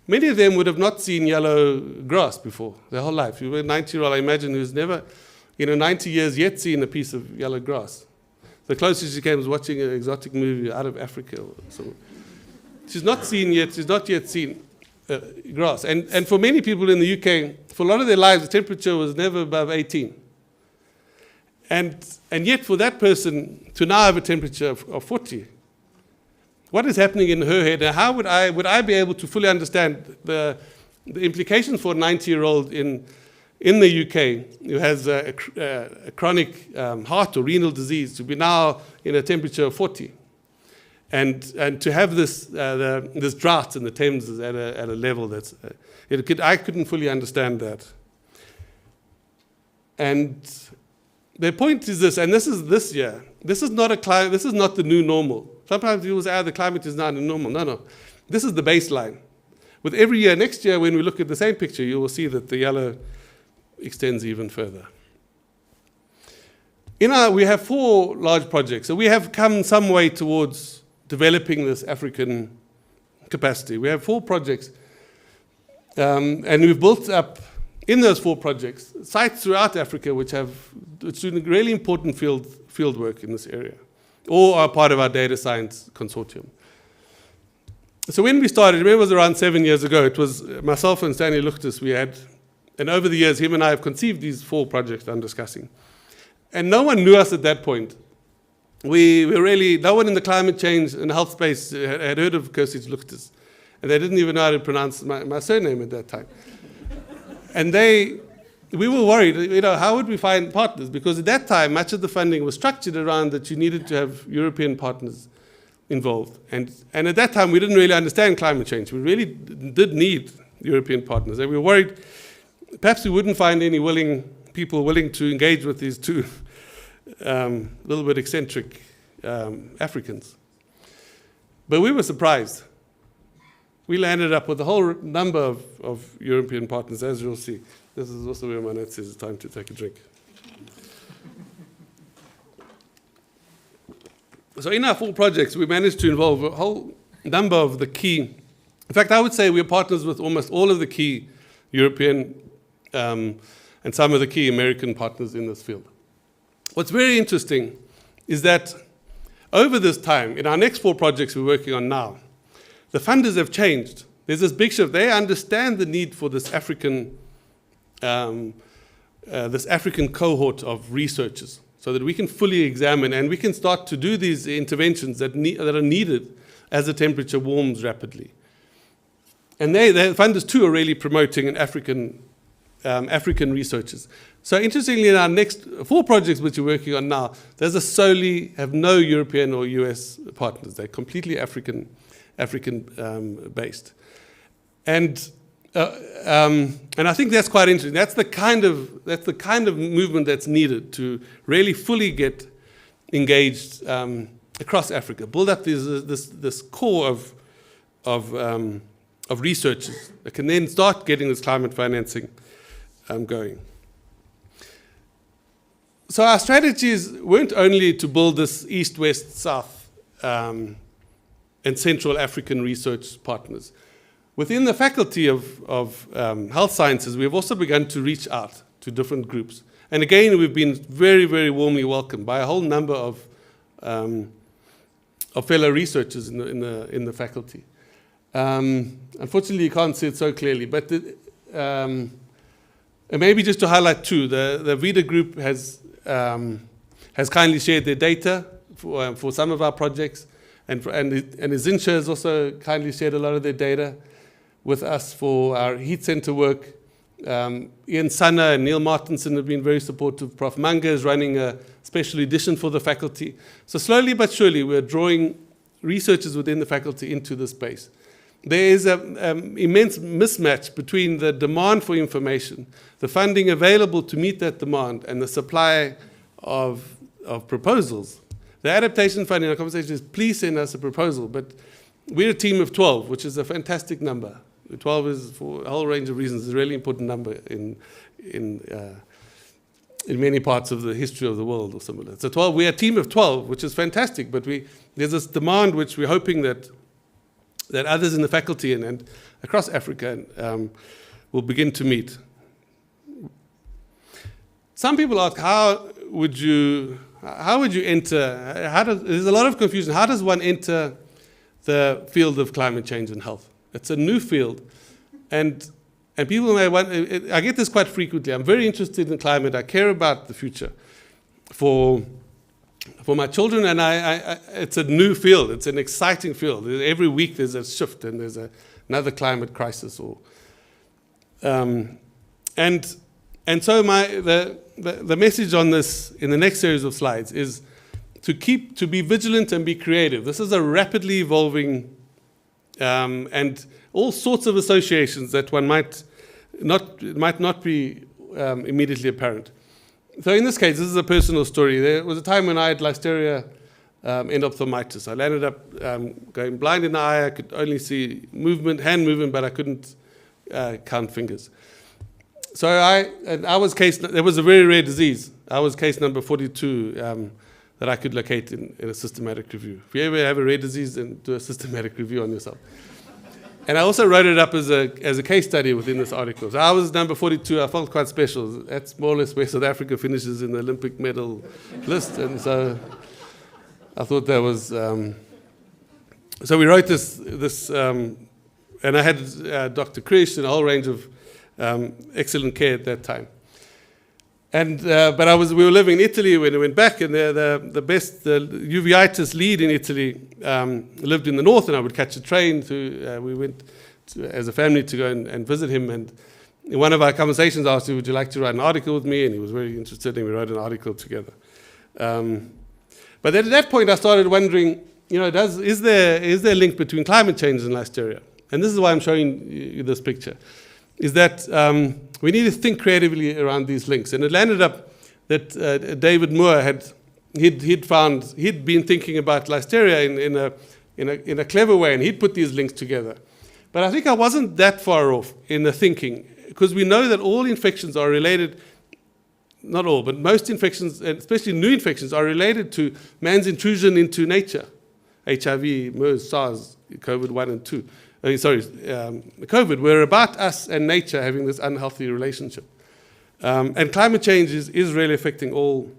many of them would have not seen yellow grass before their whole life. You were a 90-year-old, I imagine, who's never, 90 years yet seen a piece of yellow grass. The closest she came was watching an exotic movie out of Africa or something. She's not yet seen grass. And for many people in the UK, for a lot of their lives, the temperature was never above 18. And yet for that person to now have a temperature of 40, what is happening in her head, and how would I be able to fully understand the implications for a 90-year-old in the UK who has a chronic heart or renal disease to be now in a temperature of 40? And to have this this drought in the Thames is at a level that's I couldn't fully understand that. And the point is this, and this is this year. This is not the new normal. Sometimes people say, the climate is not a normal. No. This is the baseline. With every year, next year, when we look at the same picture, you will see that the yellow extends even further. We have 4 large projects. So we have come some way towards developing this African capacity. We have 4 projects. And we've built up, in those 4 projects, sites throughout Africa which do really important field work in this area, or are part of our data science consortium. So when we started, remember it was around 7 years ago, it was myself and Stanley Luchtis, and over the years, him and I have conceived these 4 projects I'm discussing. And no one knew us at that point. No one in the climate change and health space had heard of Chersich Luchtis. And they didn't even know how to pronounce my surname at that time. And we were worried, how would we find partners? Because at that time, much of the funding was structured around that you needed to have European partners involved. And at that time, we didn't really understand climate change. We really did need European partners. And we were worried perhaps we wouldn't find any people willing to engage with these 2 little bit eccentric Africans. But we were surprised. We landed up with a whole number of European partners, as you'll see. This is also where my note says it's time to take a drink. So in our 4 projects, we managed to involve a whole number of the key. In fact, I would say we're partners with almost all of the key European and some of the key American partners in this field. What's very interesting is that over this time, in our next 4 projects we're working on now, the funders have changed. There's this big shift. They understand the need for this African cohort of researchers, so that we can fully examine and we can start to do these interventions that are needed as the temperature warms rapidly. And the funders too are really promoting an African researchers. So interestingly, in our next 4 projects which we're working on now, have no European or US partners. They're completely African based. And I think that's quite interesting. That's the kind of movement that's needed to really fully get engaged across Africa. Build up this core of researchers that can then start getting this climate financing going. So our strategies weren't only to build this East, West, South, and Central African research partners. Within the Faculty of Health Sciences, we have also begun to reach out to different groups. And again, we've been very, very warmly welcomed by a whole number of fellow researchers in the faculty. Unfortunately, you can't see it so clearly, but and maybe just to highlight 2, the VIDA group has kindly shared their data for some of our projects, and Zinsha has also kindly shared a lot of their data with us for our heat center work. Ian Sanna and Neil Martinson have been very supportive. Prof. Manga is running a special edition for the faculty. So slowly but surely, we're drawing researchers within the faculty into this space. There is an immense mismatch between the demand for information, the funding available to meet that demand, and the supply of proposals. The adaptation funding, our conversation is, please send us a proposal. But we're a team of 12, which is a fantastic number. 12 is, for a whole range of reasons, a really important number in many parts of the history of the world or similar. So we're a team of 12, which is fantastic, but there's this demand which we're hoping that others in the faculty and across Africa will begin to meet. Some people ask, how would you enter? There's a lot of confusion. How does one enter the field of climate change and health? It's a new field, and people may want. I get this quite frequently. I'm very interested in climate. I care about the future for my children, and it's a new field. It's an exciting field. Every week there's a shift, and there's another climate crisis. And so the message on this in the next series of slides is to be vigilant and be creative. This is a rapidly evolving and all sorts of associations that one might not be immediately apparent. So in this case, this is a personal story. There was a time when I had listeria endophthalmitis. I landed up going blind in the eye. I could only see hand movement, but I couldn't count fingers. So I was there was a very rare disease. I was case number 42 that I could locate in a systematic review. If you ever have a rare disease, then do a systematic review on yourself. And I also wrote it up as a case study within this article. So I was number 42. I felt quite special. That's more or less where South Africa finishes in the Olympic medal list. And so I thought that was... so we wrote this and I had Dr. Krish and a whole range of excellent care at that time. And but we were living in Italy when we went back, and the uveitis lead in Italy lived in the north, and I would catch a train we went as a family to go and visit him. And in one of our conversations, I asked him, "Would you like to write an article with me?" And he was very interested, and we wrote an article together. But then at that point, I started wondering, is there a link between climate change and listeria? And this is why I'm showing you this picture. Is that we need to think creatively around these links. And it landed up that David Moore he'd been thinking about listeria in a clever way, and he'd put these links together. But I think I wasn't that far off in the thinking, because we know that all infections are related, not all, but most infections, and especially new infections, are related to man's intrusion into nature. HIV, MERS, SARS, COVID-1 and 2. COVID, were about us and nature having this unhealthy relationship. And climate change is really affecting all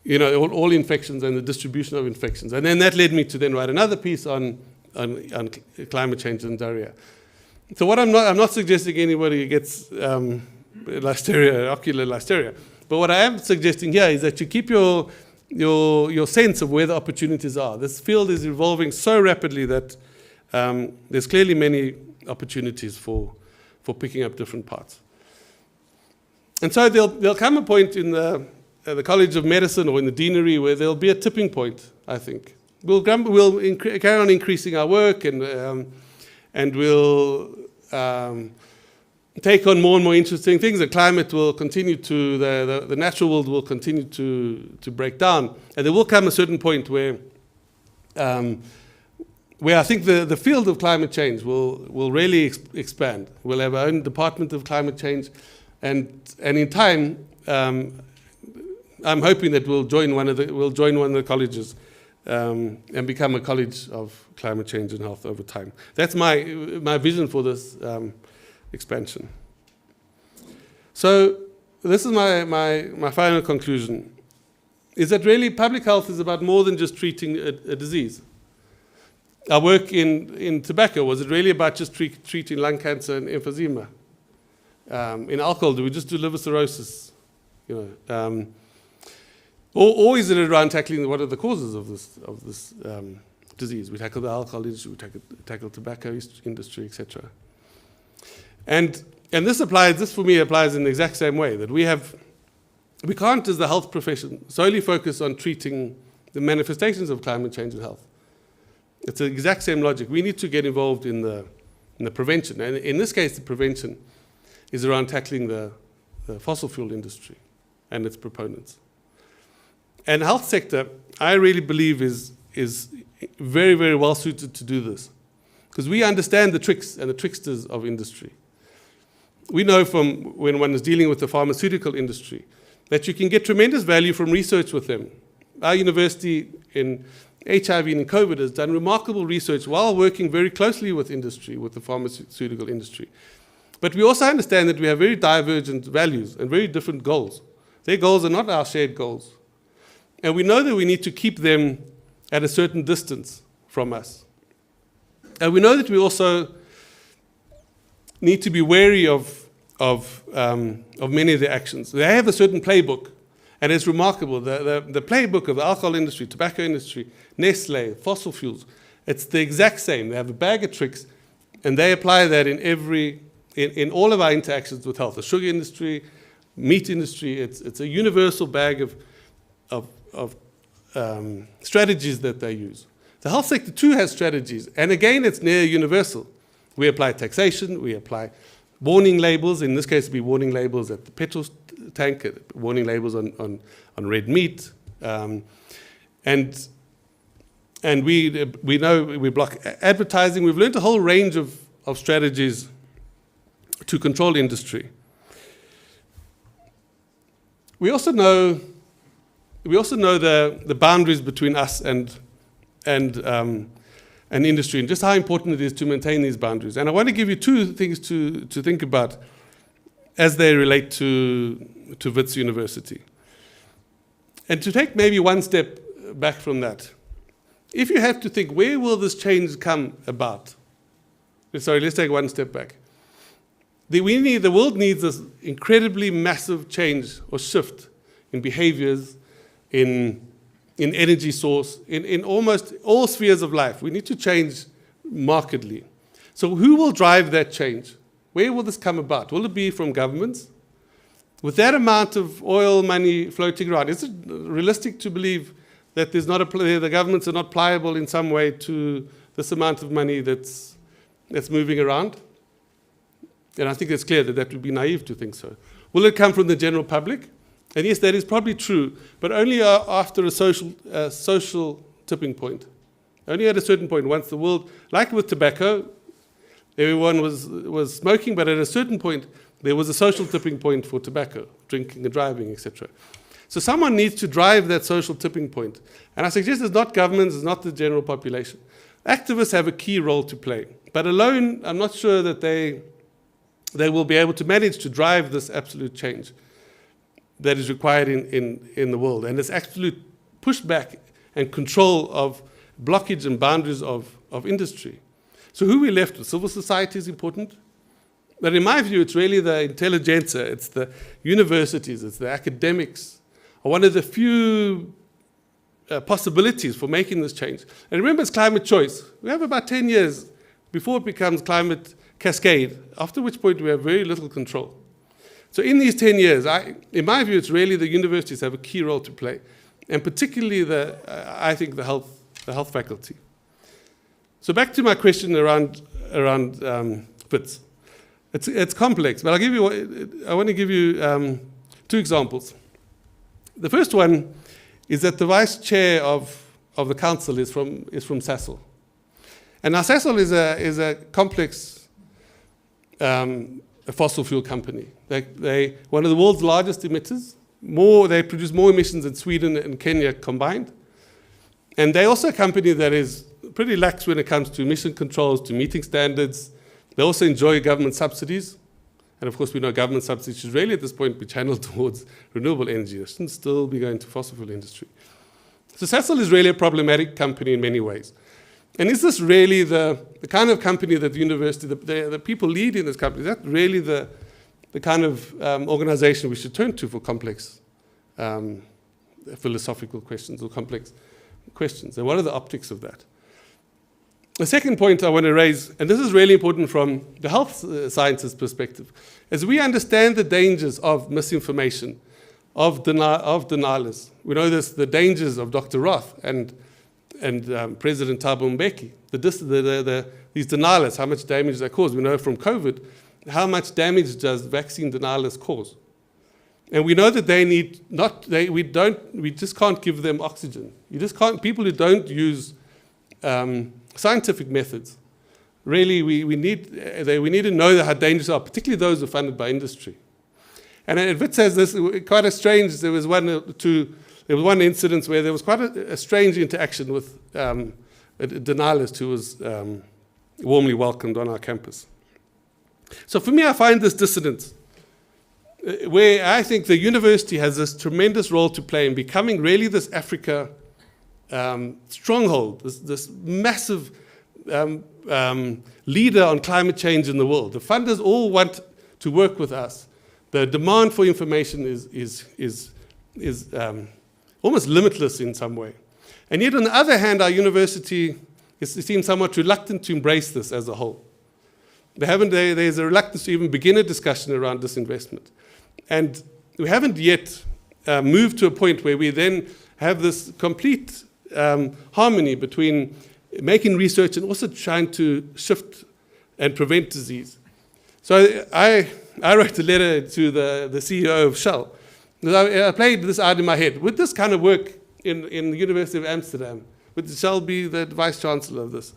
infections and the distribution of infections. And then that led me to then write another piece on climate change and diarrhea. So what I'm not suggesting anybody gets listeria, ocular listeria. But what I am suggesting here is that you keep your sense of where the opportunities are. This field is evolving so rapidly that there's clearly many opportunities for picking up different parts. And so there'll come a point in the College of Medicine or in the deanery where there'll be a tipping point, I think. We'll carry on increasing our work, and we'll take on more and more interesting things. The climate will continue the natural world will continue to break down. And there will come a certain point where I think the field of climate change will really expand. We'll have our own department of climate change. And in time, I'm hoping that we'll join one of the colleges and become a college of climate change and health over time. That's my vision for this expansion. So this is my final conclusion, is that really public health is about more than just treating a disease. Our work in tobacco, was it really about just treating lung cancer and emphysema? In alcohol, do we just do liver cirrhosis? Or is it around tackling what are the causes of this disease? We tackle the alcohol industry, we tackle tobacco industry, etc. And this for me applies in the exact same way, that we can't, as the health profession, solely focus on treating the manifestations of climate change and health. It's the exact same logic. We need to get involved in the prevention. And in this case, the prevention is around tackling the fossil fuel industry and its proponents. And the health sector, I really believe, is very, very well suited to do this, because we understand the tricks and the tricksters of industry. We know from when one is dealing with the pharmaceutical industry that you can get tremendous value from research with them. Our university in HIV and in COVID has done remarkable research while working very closely with industry, with the pharmaceutical industry. But we also understand that we have very divergent values and very different goals. Their goals are not our shared goals. And we know that we need to keep them at a certain distance from us. And we know that we also need to be wary of many of their actions. They have a certain playbook, and it's remarkable. The playbook of the alcohol industry, tobacco industry, Nestle, fossil fuels, it's the exact same. They have a bag of tricks, and they apply that in all of our interactions with health. The sugar industry, meat industry, it's a universal bag strategies that they use. The health sector too has strategies, and again, it's near universal. We apply taxation, we apply warning labels. In this case, it'd be warning labels at the petrol tank, warning labels on red meat, and we know we block advertising. We've learned a whole range of strategies to control industry. We also know the boundaries between us and industry, and just how important it is to maintain these boundaries. And I want to give you two things to think about as they relate to Wits University. And to take maybe one step back from that, if you have to think, where will this change come about? Sorry, let's take one step back. The world needs this incredibly massive change or shift in behaviors, in energy source, in almost all spheres of life. We need to change markedly. So who will drive that change? Where will this come about? Will it be from governments? With that amount of oil money floating around, is it realistic to believe that the governments are not pliable in some way to this amount of money that's moving around? And I think it's clear that would be naive to think so. Will it come from the general public? And yes, that is probably true, but only after a social tipping point. Only at a certain point, once the world, like with tobacco, everyone was smoking, but at a certain point, there was a social tipping point for tobacco, drinking and driving, etc. So someone needs to drive that social tipping point. And I suggest it's not governments, it's not the general population. Activists have a key role to play, but alone, I'm not sure that they will be able to manage to drive this absolute change that is required in the world. And this absolute pushback and control of blockage and boundaries of industry. So who we left with? Civil society is important. But in my view, it's really the intelligentsia, it's the universities, it's the academics, are one of the few possibilities for making this change. And remember, it's climate choice. We have about 10 years before it becomes climate cascade, after which point we have very little control. So in these 10 years, in my view, it's really the universities have a key role to play, and particularly I think the health faculty. So back to my question around Wits. It's complex, but I want to give you two examples. The first one is that the vice chair of the council is from Sasol, and now Sasol is a complex a fossil fuel company. They one of the world's largest emitters. They produce more emissions than Sweden and Kenya combined. And they're also a company that is pretty lax when it comes to emission controls, to meeting standards. They also enjoy government subsidies. And of course, we know government subsidies should really at this point be channeled towards renewable energy. It shouldn't still be going to fossil fuel industry. So Sasol is really a problematic company in many ways. And is this really the kind of company that the university, the people leading this company, is that really the kind of organization we should turn to for complex philosophical questions or complex questions? And what are the optics of that? The second point I want to raise, and this is really important from the health sciences perspective, is we understand the dangers of misinformation, of denialists. We know the dangers of Dr. Roth and President Thabo Mbeki, these denialists, how much damage they cause. We know from COVID, how much damage does vaccine denialists cause? And we know that we just can't give them oxygen. You just can't, people who don't use scientific methods, really we need to know how dangerous they are, particularly those who are funded by industry. And Wits says this, quite a strange, there was one incident where there was quite a strange interaction with a denialist who was warmly welcomed on our campus. So for me, I find this dissonance, where I think the university has this tremendous role to play in becoming really this Africa stronghold, this massive leader on climate change in the world. The funders all want to work with us. The demand for information is almost limitless in some way. And yet, on the other hand, our university seems somewhat reluctant to embrace this as a whole. There's a reluctance to even begin a discussion around disinvestment. And we haven't yet move to a point where we then have this complete harmony between making research and also trying to shift and prevent disease. So I wrote a letter to the CEO of Shell. I played this out in my head. Would this kind of work in the University of Amsterdam? Would Shell be the vice chancellor of this?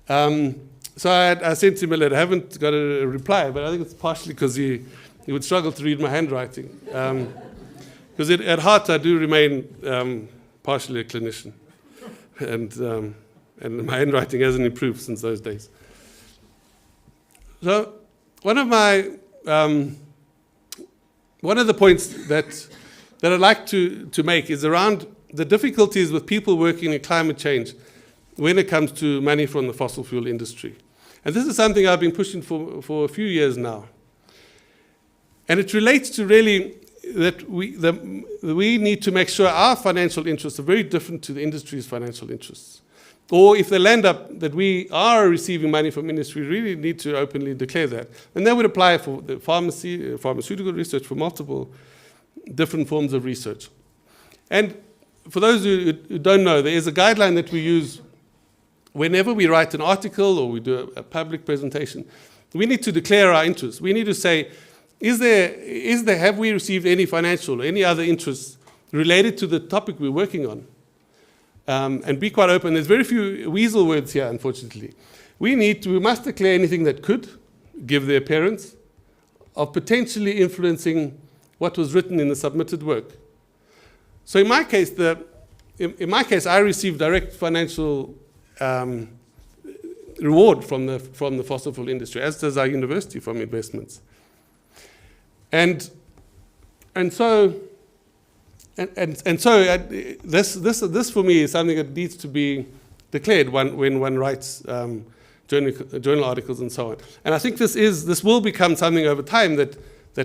So I sent him a letter. I haven't got a reply, but I think it's partially because he would struggle to read my handwriting. Because at heart, I do remain partially a clinician. And my handwriting hasn't improved since those days. So one of the points that I'd like to make is around the difficulties with people working in climate change when it comes to money from the fossil fuel industry. And this is something I've been pushing for a few years now. And it relates to really that we need to make sure our financial interests are very different to the industry's financial interests. Or if they land up that we are receiving money from industry, we really need to openly declare that. And that would apply for the pharmaceutical research, for multiple different forms of research. And for those who don't know, there is a guideline that we use whenever we write an article or we do a public presentation. We need to declare our interests. We need to say, have we received any financial or any other interests related to the topic we're working on? And be quite open. There's very few weasel words here, unfortunately. We must declare anything that could give the appearance of potentially influencing what was written in the submitted work. So in my case, I received direct financial reward from the fossil fuel industry, as does our university from investments. And so this for me is something that needs to be declared when one writes journal articles and so on. And I think this will become something over time that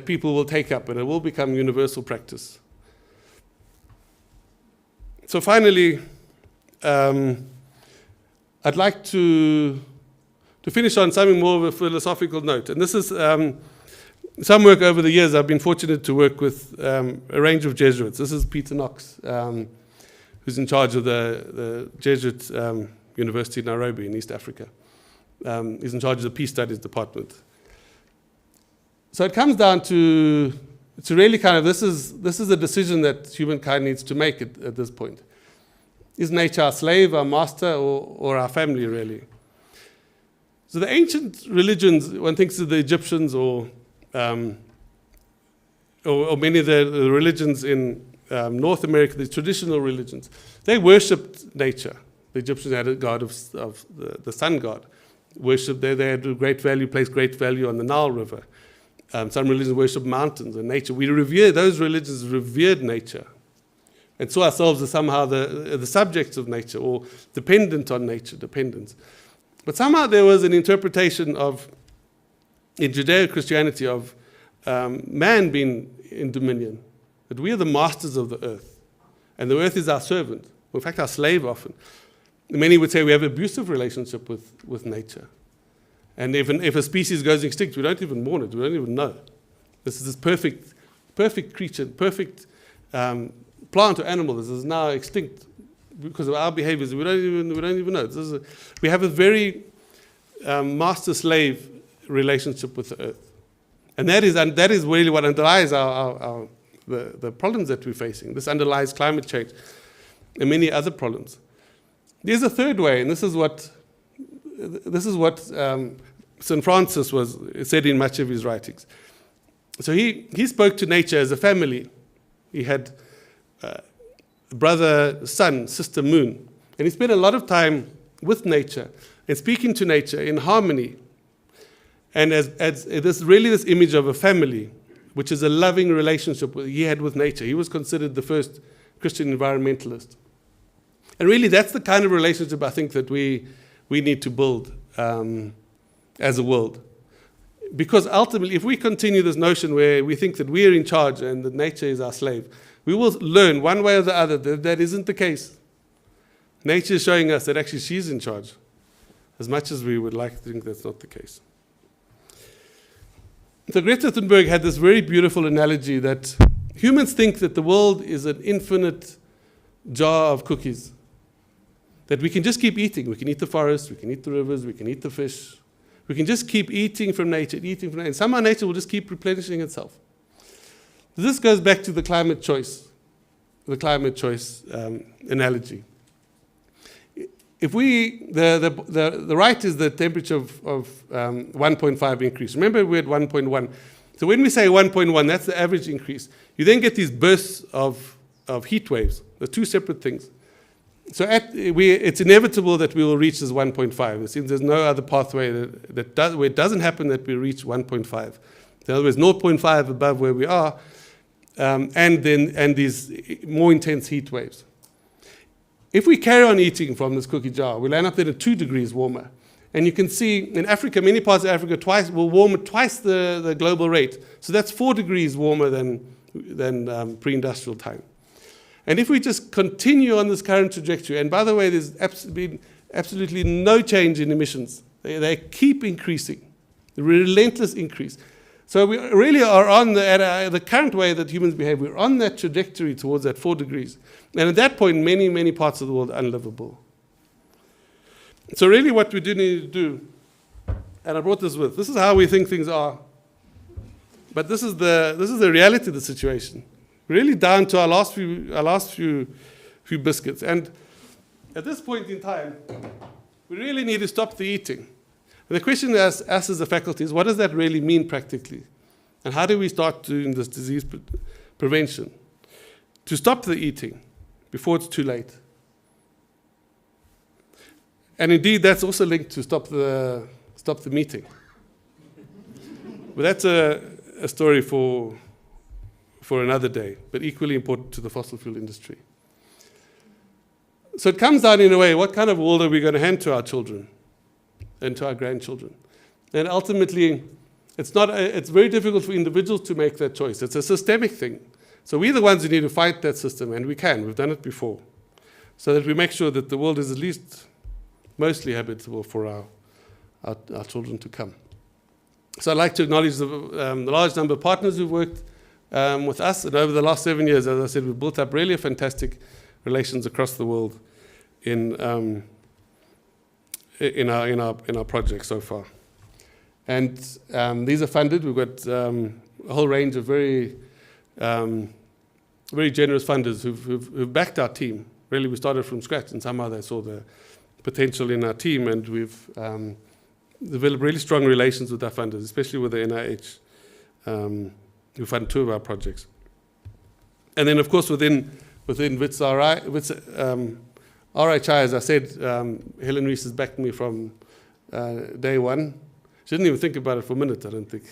people will take up, and it will become universal practice. So finally, I'd like to finish on something more of a philosophical note. And this is some work over the years. I've been fortunate to work with a range of Jesuits. This is Peter Knox, who's in charge of the Jesuit University in Nairobi in East Africa. He's in charge of the Peace Studies Department. So it comes down to really kind of, this is a decision that humankind needs to make at this point. Is nature our slave, our master, or our family, really? So the ancient religions, one thinks of the Egyptians or many of the religions in North America, the traditional religions, they worshipped nature. The Egyptians had a god of the sun god. Worshipped there, they had great value, placed great value on the Nile River. Some religions worship mountains and nature. Those religions revered nature and saw ourselves as somehow the subjects of nature or dependent on nature, dependence. But somehow there was an interpretation in Judeo-Christianity of man being in dominion, that we are the masters of the earth, and the earth is our servant, or in fact our slave often. Many would say we have an abusive relationship with nature. And if a species goes extinct, we don't even mourn it, we don't even know. This is this perfect creature, perfect plant or animal. This is now extinct because of our behaviors. We don't even know. We have a very master-slave relationship with the earth. And that is really what underlies the problems that we're facing. This underlies climate change and many other problems. There's a third way, and this is what St. Francis said in much of his writings. So he spoke to nature as a family. He had brother, sun, sister, moon. And he spent a lot of time with nature and speaking to nature in harmony. And as this image of a family, which is a loving relationship he had with nature. He was considered the first Christian environmentalist. And really, that's the kind of relationship I think that we need to build as a world. Because ultimately, if we continue this notion where we think that we are in charge and that nature is our slave, we will learn one way or the other that isn't the case. Nature is showing us that actually she's in charge, as much as we would like to think that's not the case. So Greta Thunberg had this very beautiful analogy that Humans think that the world is an infinite jar of cookies, that we can just keep eating. We can eat the forest, we can eat the rivers, we can eat the fish. We can just keep eating from nature, and somehow nature will just keep replenishing itself. This goes back to the climate choice analogy. If the right is the temperature of 1.5 increase. Remember, we're at 1.1. So when we say 1.1, that's the average increase. You then get these bursts of heat waves. They're two separate things. So it's inevitable that we will reach this 1.5. It seems there's no other pathway where it doesn't happen that we reach 1.5. In other words, 0.5 above where we are, and these more intense heat waves. If we carry on eating from this cookie jar, we'll end up at 2 degrees warmer. And you can see in Africa, many parts of Africa will warm at twice the global rate. So that's 4 degrees warmer than pre-industrial time. And if we just continue on this current trajectory, and by the way, there's been absolutely no change in emissions. They keep increasing, the relentless increase. So we really are on the current way that humans behave. We're on that trajectory towards that 4 degrees. And at that point, many, many parts of the world are unlivable. So really what we do need to do, and I brought this with, this is how we think things are. But this is the reality of the situation. Really down to our last few biscuits. And at this point in time, we really need to stop the eating. And the question us as a faculty is, what does that really mean practically? And how do we start doing this disease prevention? To stop the eating before it's too late. And indeed, that's also linked to stop the meeting. But that's a story for another day, but equally important to the fossil fuel industry. So it comes down in a way, what kind of world are we going to hand to our children and to our grandchildren? And ultimately, it's very difficult for individuals to make that choice. It's a systemic thing. So we're the ones who need to fight that system, and we can. We've done it before. So that we make sure that the world is at least mostly habitable for our children to come. So I'd like to acknowledge the large number of partners who've worked with us. And over the last 7 years, as I said, we've built up really fantastic relations across the world in our project so far. And these are funded. We've got a whole range of very generous funders who've backed our team. Really, we started from scratch, and somehow they saw the potential in our team, and we've developed really strong relations with our funders, especially with the NIH, who fund 2 of our projects. And then, of course, within WITS RHI, as I said, Helen Rees has backed me from day one. She didn't even think about it for a minute, I don't think.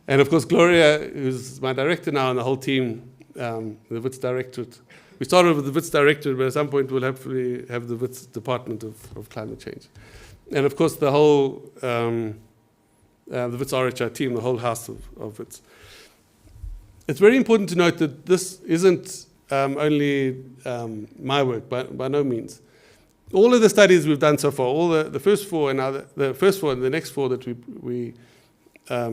And of course, Gloria, who's my director now, and the whole team, the WITS Directorate. We started with the WITS Directorate, but at some point we'll hopefully have the WITS Department of Climate Change. And of course, the whole, the WITS RHI team, the whole house of WITS. It's very important to note that this isn't only my work, by no means. All of the studies we've done so far, all the first 4 and the first 4 and the next 4 that we are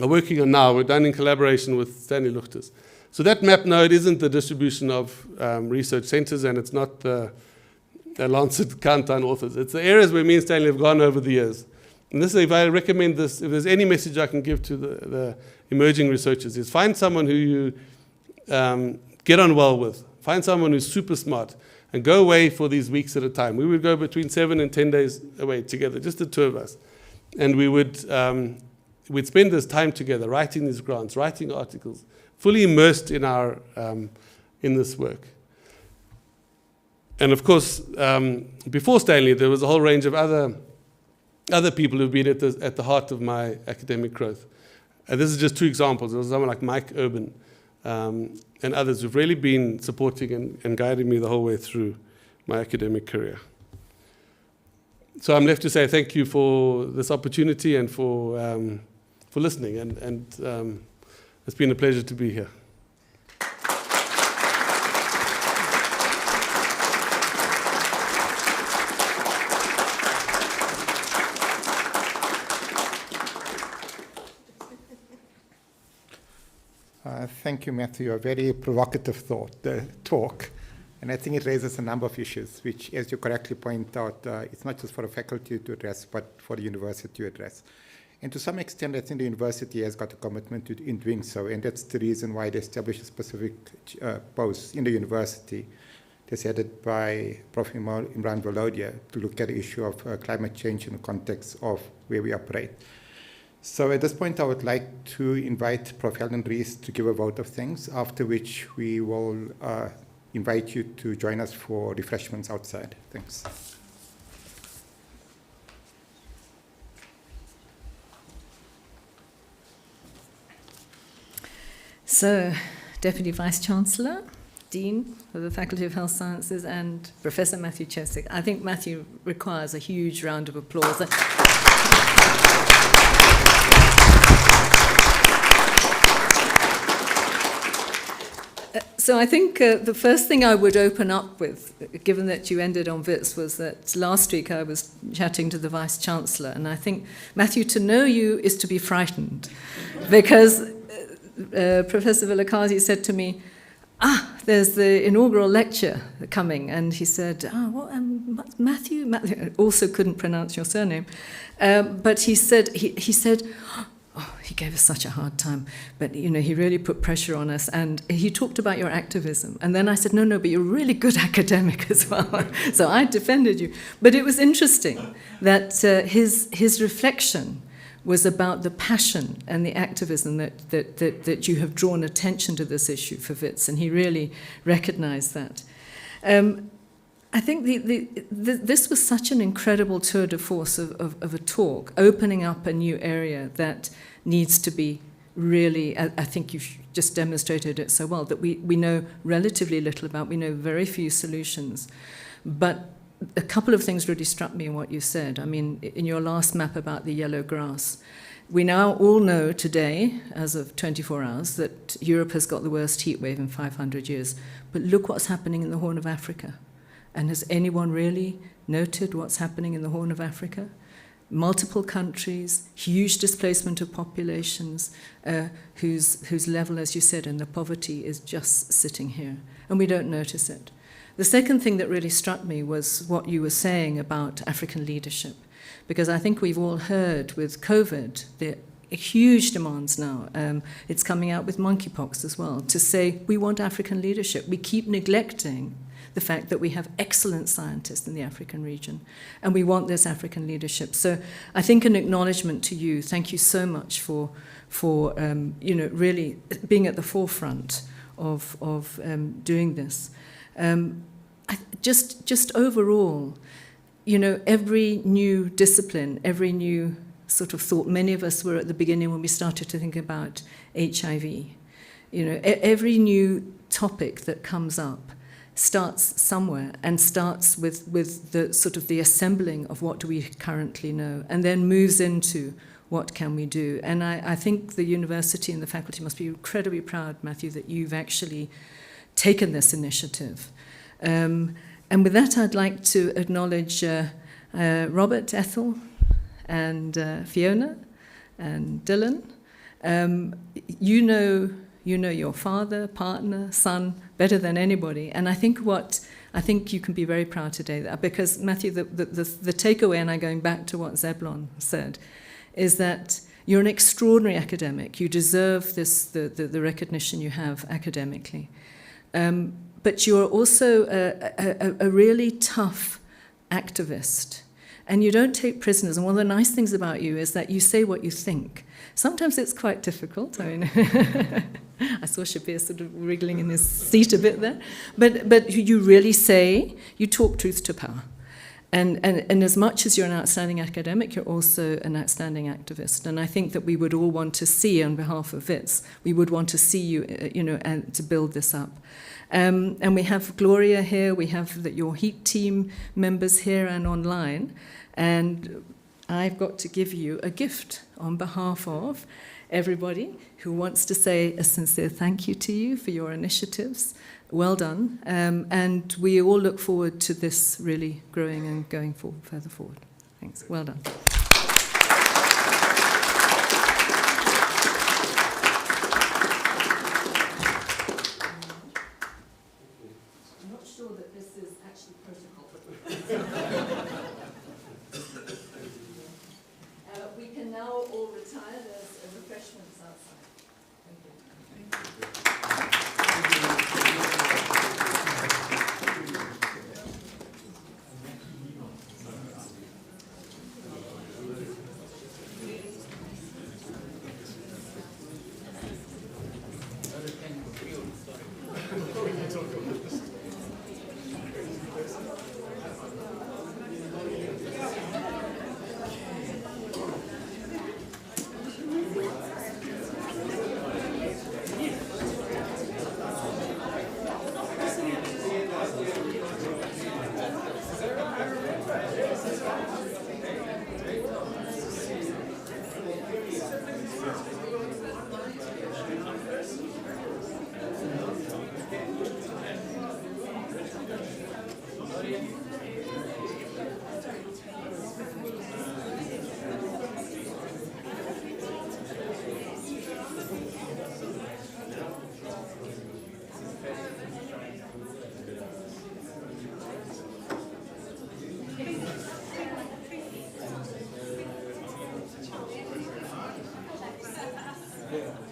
working on now, were done in collaboration with Stanley Luchters. So that map node isn't the distribution of research centers, and it's not the Lancet Countdown authors. It's the areas where me and Stanley have gone over the years. And this, if I recommend this, if there's any message I can give to the emerging researchers, is find someone who you get on well with. Find someone who's super smart, and go away for these weeks at a time. We would go between 7 and 10 days away together, just the 2 of us. And we'd spend this time together, writing these grants, writing articles, fully immersed in this work. And of course, before Stanley, there was a whole range of other people who've been at the heart of my academic growth. And this is just 2 examples. There was someone like Mike Urban and others who've really been supporting and guiding me the whole way through my academic career. So I'm left to say thank you for this opportunity and for listening. And it's been a pleasure to be here. Thank you, Matthew. A very provocative talk. And I think it raises a number of issues, which, as you correctly point out, it's not just for the faculty to address, but for the university to address. And to some extent, I think the university has got a commitment in doing so, and that's the reason why they established a specific post in the university that's headed by Prof. Imran Valodia to look at the issue of climate change in the context of where we operate. So at this point, I would like to invite Prof. Helen Rees to give a vote of thanks, after which we will invite you to join us for refreshments outside. Thanks. So, Deputy Vice-Chancellor, Dean of the Faculty of Health Sciences, and Professor Matthew Chersich. I think Matthew requires a huge round of applause. So I think the first thing I would open up with, given that you ended on Wits, was that last week I was chatting to the Vice-Chancellor, and I think, Matthew, to know you is to be frightened, because Professor Vilakazi said to me, there's the inaugural lecture coming, and he said, Matthew? Matthew, also couldn't pronounce your surname, but he said, he gave us such a hard time, but he really put pressure on us, and he talked about your activism. And then I said, no, but you're a really good academic as well. So I defended you. But it was interesting that his reflection was about the passion and the activism that you have drawn attention to this issue for Wits, and he really recognized that. I think this was such an incredible tour de force of a talk, opening up a new area that needs to be really, I think you've just demonstrated it so well, that we know relatively little about, we know very few solutions. But a couple of things really struck me in what you said. I mean, in your last map about the yellow grass, we now all know today, as of 24 hours, that Europe has got the worst heat wave in 500 years. But look what's happening in the Horn of Africa. And has anyone really noted what's happening in the Horn of Africa? Multiple countries, huge displacement of populations, whose level, as you said, in the poverty is just sitting here. And we don't notice it. The second thing that really struck me was what you were saying about African leadership. Because I think we've all heard with COVID, the huge demands now. It's coming out with monkeypox as well, to say we want African leadership. We keep neglecting the fact that we have excellent scientists in the African region, and we want this African leadership. So I think an acknowledgement to you. Thank you so much for really being at the forefront of doing this. Just overall, every new discipline, every new sort of thought. Many of us were at the beginning when we started to think about HIV. Every new topic that comes up starts somewhere and starts with the sort of the assembling of what do we currently know, and then moves into what can we do. And I think the university and the faculty must be incredibly proud, Matthew, that you've actually taken this initiative. And with that, I'd like to acknowledge Robert, Ethel, and Fiona, and Dylan. You know your father, partner, son better than anybody, and I think you can be very proud today, because Matthew, the takeaway, and I'm going back to what Zeblon said, is that you're an extraordinary academic. You deserve the recognition you have academically, but you're also a really tough activist, and you don't take prisoners. And one of the nice things about you is that you say what you think. Sometimes it's quite difficult. I mean, I saw Shabir sort of wriggling in his seat a bit there. But you really say, you talk truth to power. And as much as you're an outstanding academic, you're also an outstanding activist. And I think that we would all want to see, on behalf of WITS, we would want to see you, and to build this up. And we have Gloria here, we have your HEAT team members here and online. And I've got to give you a gift on behalf of everybody who wants to say a sincere thank you to you for your initiatives. Well done. And we all look forward to this really growing and going further forward. Thanks. Well done. Yeah.